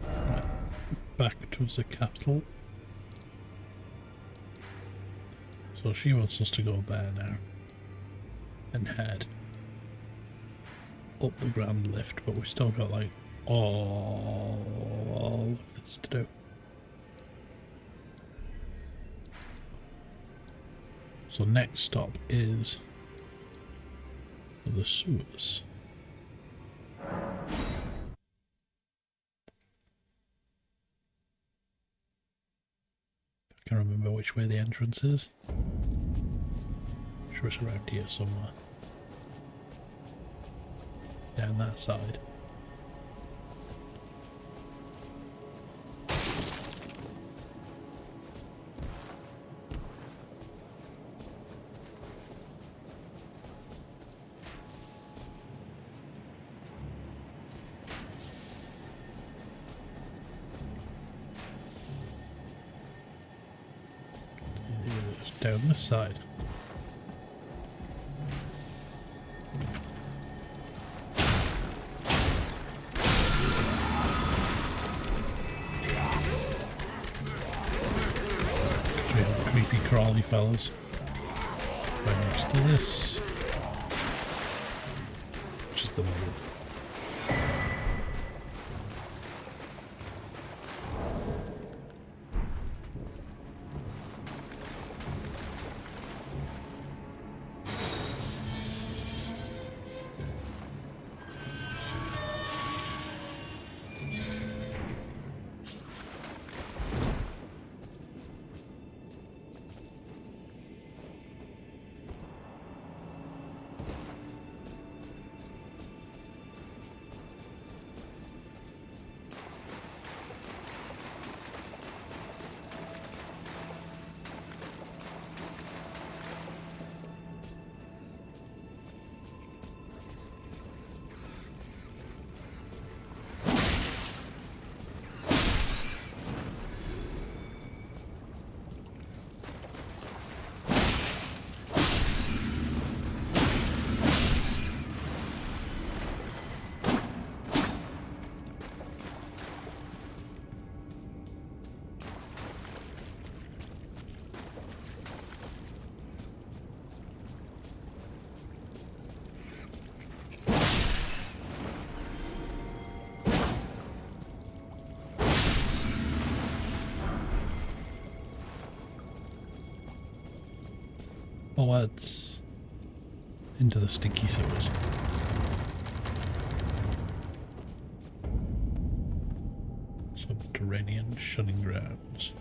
S1: Right, back towards the capital. So she wants us to go there now and head up the grand lift, but we've still got like all of this to do. So next stop is the sewers. I can remember which way the entrance is. I'm sure it's around here somewhere. Down that side. It's down this side. Crawly fellas. Right next to this. Just the moment. Forwards into the stinky sewers. Subterranean shunning grounds.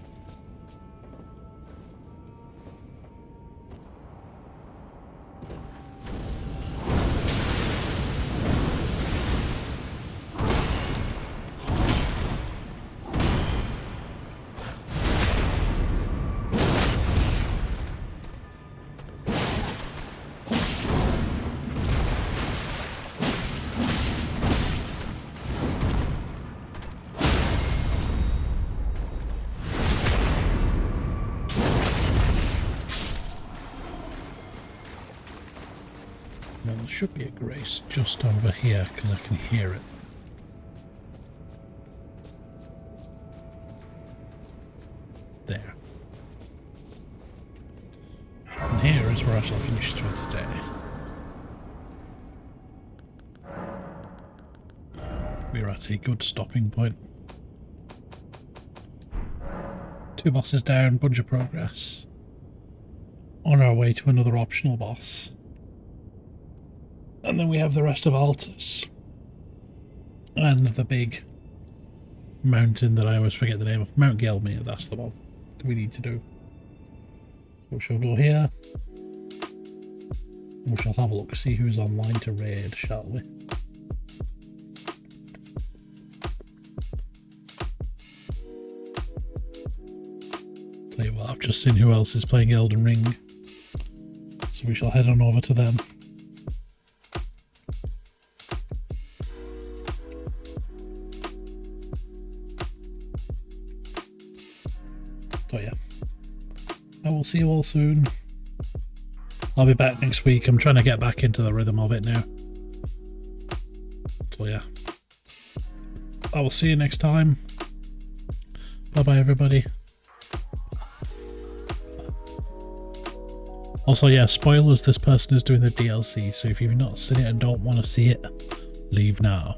S1: Now there should be a grace just over here because I can hear it. There. And here is where I shall finish for today. We're at a good stopping point. 2 bosses down, bunch of progress. On our way to another optional boss. And then we have the rest of Altus. And the big mountain that I always forget the name of. Mount Gelmir, that's the one that we need to do. So we shall go here. We shall have a look, see who's online to raid, shall we? Tell you what, I've just seen who else is playing Elden Ring. So we shall head on over to them. So yeah, I will see you all soon. I'll be back next week. I'm trying to get back into the rhythm of it now. So yeah, I will see you next time. Bye bye everybody. Also yeah, spoilers, this person is doing the DLC, so if you've not seen it and don't want to see it, leave now.